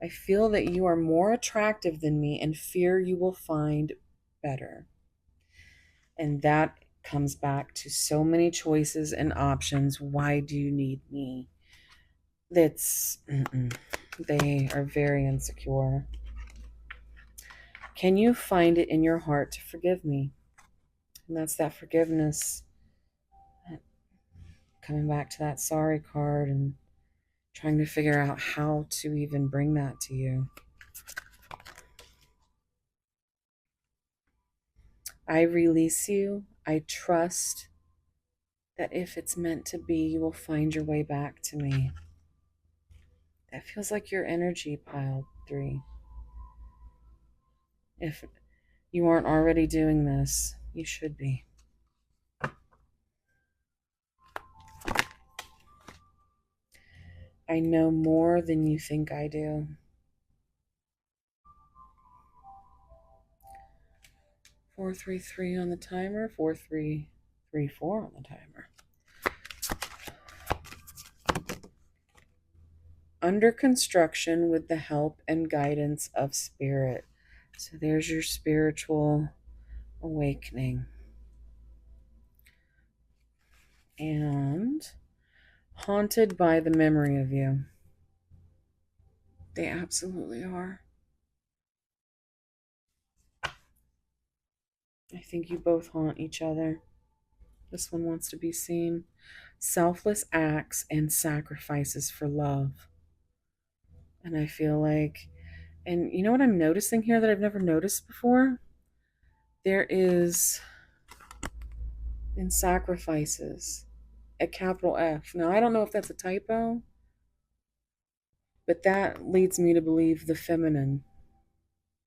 I feel that you are more attractive than me and fear you will find better. And that comes back to so many choices and options. Why do you need me? They are very insecure. Can you find it in your heart to forgive me? And that's that forgiveness. Coming back to that sorry card and trying to figure out how to even bring that to you. I release you. I trust that if it's meant to be, you will find your way back to me. That feels like your energy, Pile 3. If you aren't already doing this, you should be. I know more than you think I do. 433 on the timer, 4334 on the timer. Under construction with the help and guidance of spirit. So there's your spiritual awakening. And haunted by the memory of you. They absolutely are. I think you both haunt each other. This one wants to be seen. Selfless acts and sacrifices for love. And I feel like, and you know what I'm noticing here that I've never noticed before? There is, in sacrifices, a capital F. Now, I don't know if that's a typo, but that leads me to believe the feminine,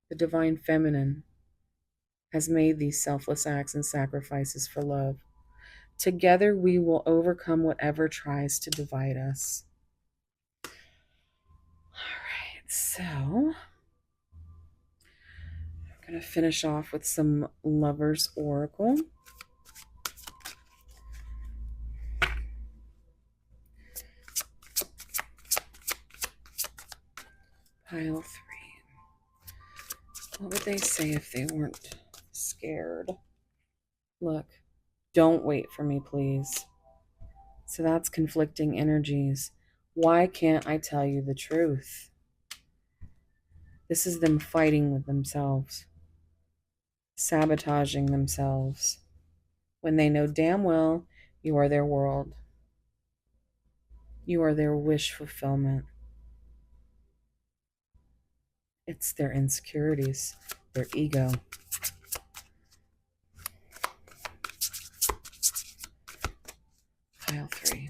the divine feminine, has made these selfless acts and sacrifices for love. Together we will overcome whatever tries to divide us. All right, so I'm going to finish off with some Lover's Oracle. Pile 3. What would they say if they weren't scared? Look, don't wait for me, please. So that's conflicting energies. Why can't I tell you the truth? This is them fighting with themselves, sabotaging themselves, when they know damn well you are their world. You are their wish fulfillment. It's their insecurities, their ego. Pile 3.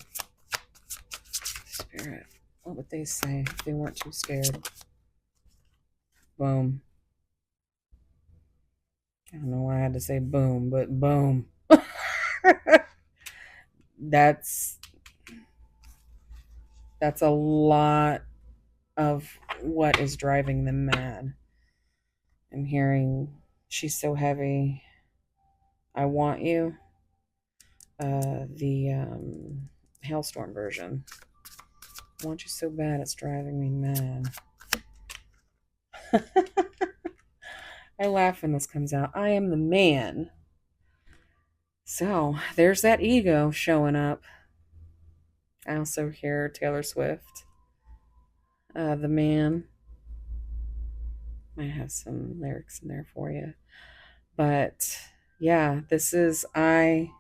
Spirit. What would they say if they weren't too scared? Boom. I don't know why I had to say boom, but boom. That's a lot of what is driving them mad. I'm hearing she's so heavy. I want you. The Hailstorm version. I want you so bad it's driving me mad. I laugh when this comes out. I am the man. So there's that ego showing up. I also hear Taylor Swift. The man. Might have some lyrics in there for you. But yeah, this is I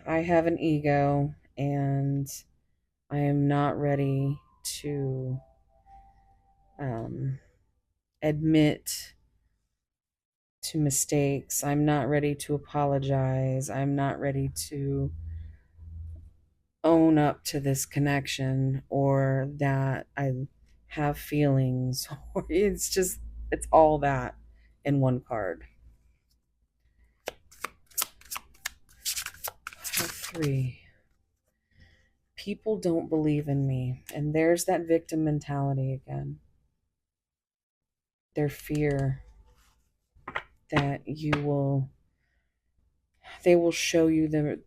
have an ego and I am not ready to admit to mistakes. I'm not ready to apologize. I'm not ready to own up to this connection or that I have feelings. Or it's all that in one card. 3. People don't believe in me. And there's that victim mentality again. Their fear that they will show you the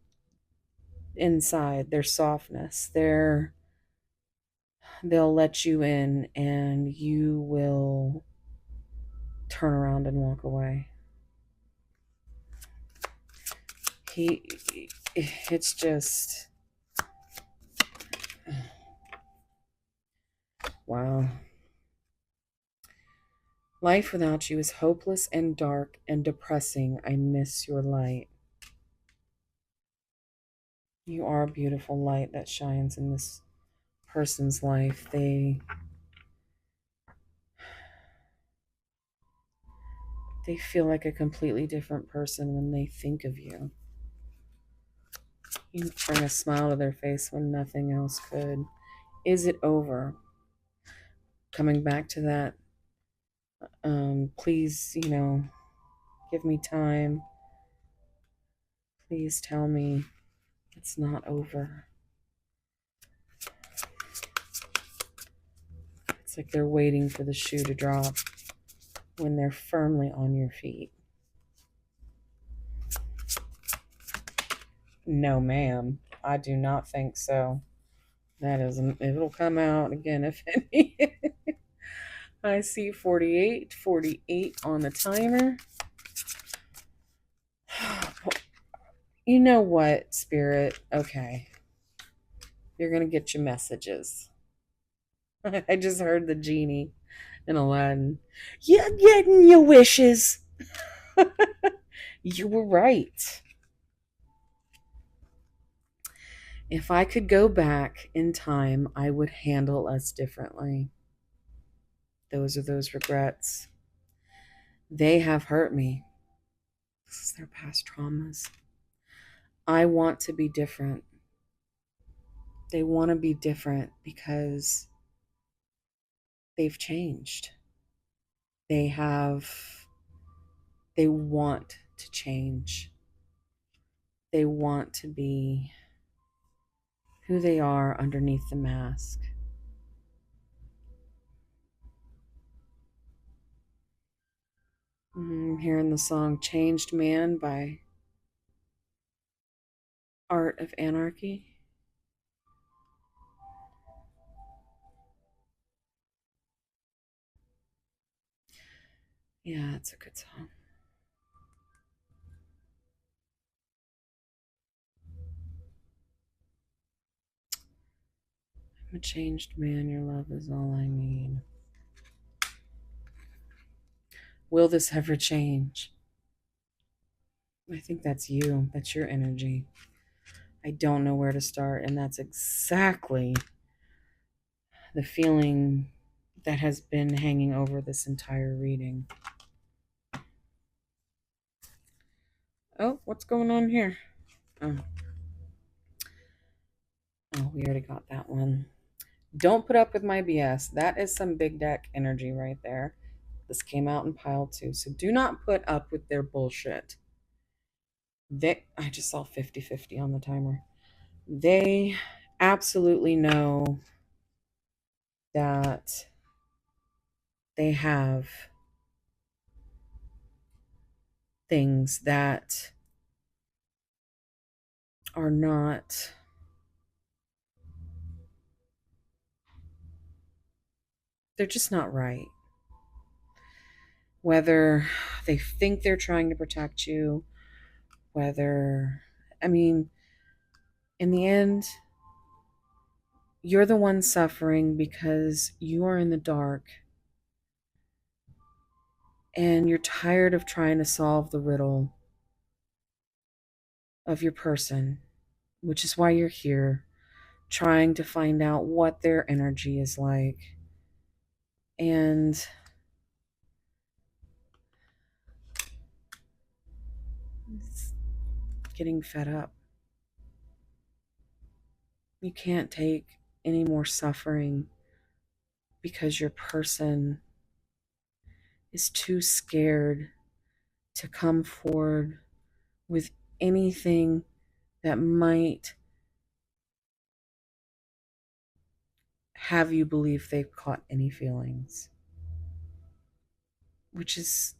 inside, their softness, they'll let you in and you will turn around and walk away. It's just, wow. Life without you is hopeless and dark and depressing. I miss your light. You are a beautiful light that shines in this person's life. They feel like a completely different person when they think of you. You bring a smile to their face when nothing else could. Is it over? Coming back to that, please, give me time. Please tell me it's not over. It's like they're waiting for the shoe to drop when they're firmly on your feet. No, ma'am. I do not think so. It'll come out again if any. I see 48 on the timer. You know what, Spirit? Okay. You're going to get your messages. I just heard the genie in Aladdin. You're getting your wishes. You were right. If I could go back in time, I would handle us differently. Those are those regrets. They have hurt me. This is their past traumas. I want to be different. They want to be different because they've changed. They want to change. They want to be who they are underneath the mask. Hearing the song Changed Man by Art of Anarchy. Yeah, it's a good song. I'm a changed man, your love is all I need. Will this ever change? I think that's you. That's your energy. I don't know where to start, and that's exactly the feeling that has been hanging over this entire reading. Oh, what's going on here? Oh, we already got that one. Don't put up with my BS. That is some big deck energy right there. This came out in pile 2. So do not put up with their bullshit. I just saw 50-50 on the timer. They absolutely know that they have things that are not they're just not right. Whether they think they're trying to protect you, whether, I mean, in the end, you're the one suffering because you are in the dark and you're tired of trying to solve the riddle of your person, which is why you're here, trying to find out what their energy is like. And it's getting fed up. You can't take any more suffering because your person is too scared to come forward with anything that might have you believe they've caught any feelings, which is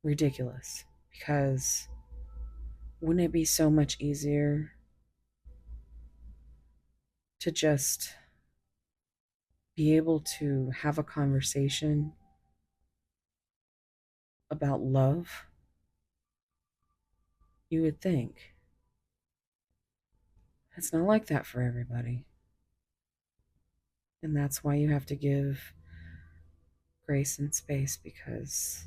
ridiculous because wouldn't it be so much easier to just be able to have a conversation about love? You would think. It's not like that for everybody. And that's why you have to give grace and space because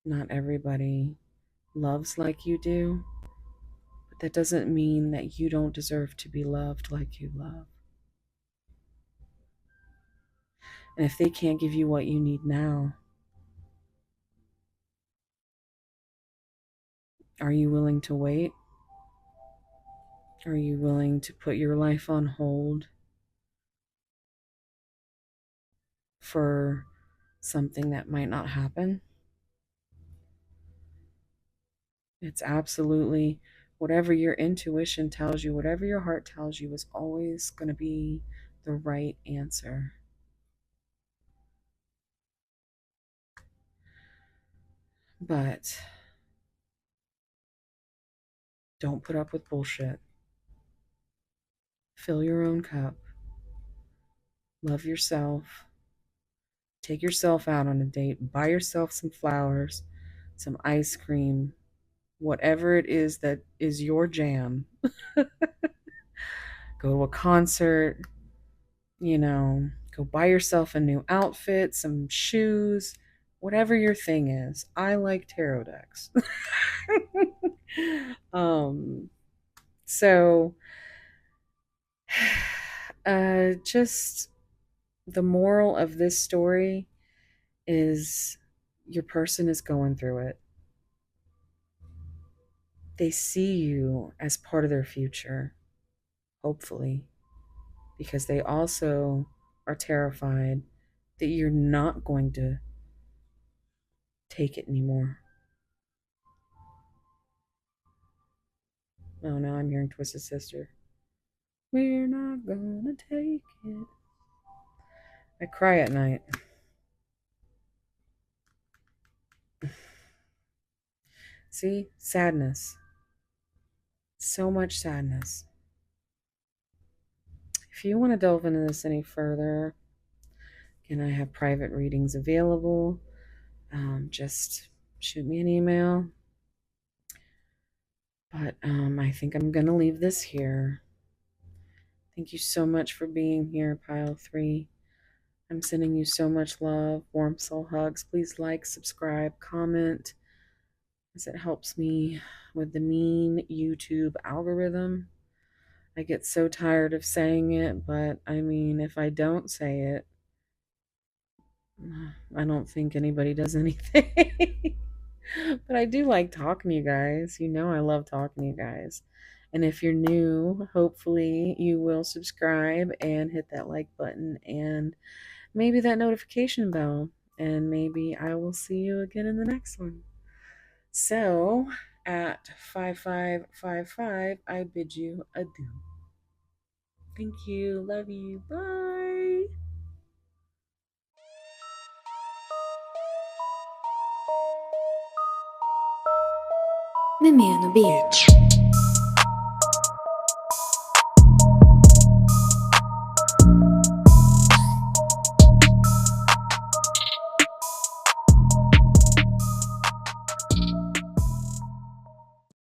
not everybody loves like you do, but that doesn't mean that you don't deserve to be loved like you love. And if they can't give you what you need now, are you willing to wait? Are you willing to put your life on hold for something that might not happen? It's absolutely whatever your intuition tells you, whatever your heart tells you, is always going to be the right answer. But don't put up with bullshit. Fill your own cup. Love yourself. Take yourself out on a date. Buy yourself some flowers, some ice cream, whatever it is that is your jam. Go to a concert, go buy yourself a new outfit, some shoes, whatever your thing is. I like tarot decks. um, so, just the moral of this story is your person is going through it. They see you as part of their future, hopefully, because they also are terrified that you're not going to take it anymore. Oh, now I'm hearing Twisted Sister. We're not gonna take it. I cry at night. See? Sadness. So much sadness. If you want to delve into this any further, again, I have private readings available. Just shoot me an email. But I think I'm going to leave this here. Thank you so much for being here, Pile 3. I'm sending you so much love, warm soul hugs. Please like, subscribe, comment, as it helps me with the mean YouTube algorithm. I get so tired of saying it, but I mean, if I don't say it, I don't think anybody does anything. But I do like talking to you guys. You know, I love talking to you guys. And if you're new, hopefully you will subscribe and hit that like button and maybe that notification bell. And maybe I will see you again in the next one. So at 5555, I bid you adieu. Thank you. Love you. Bye. Menino bitch.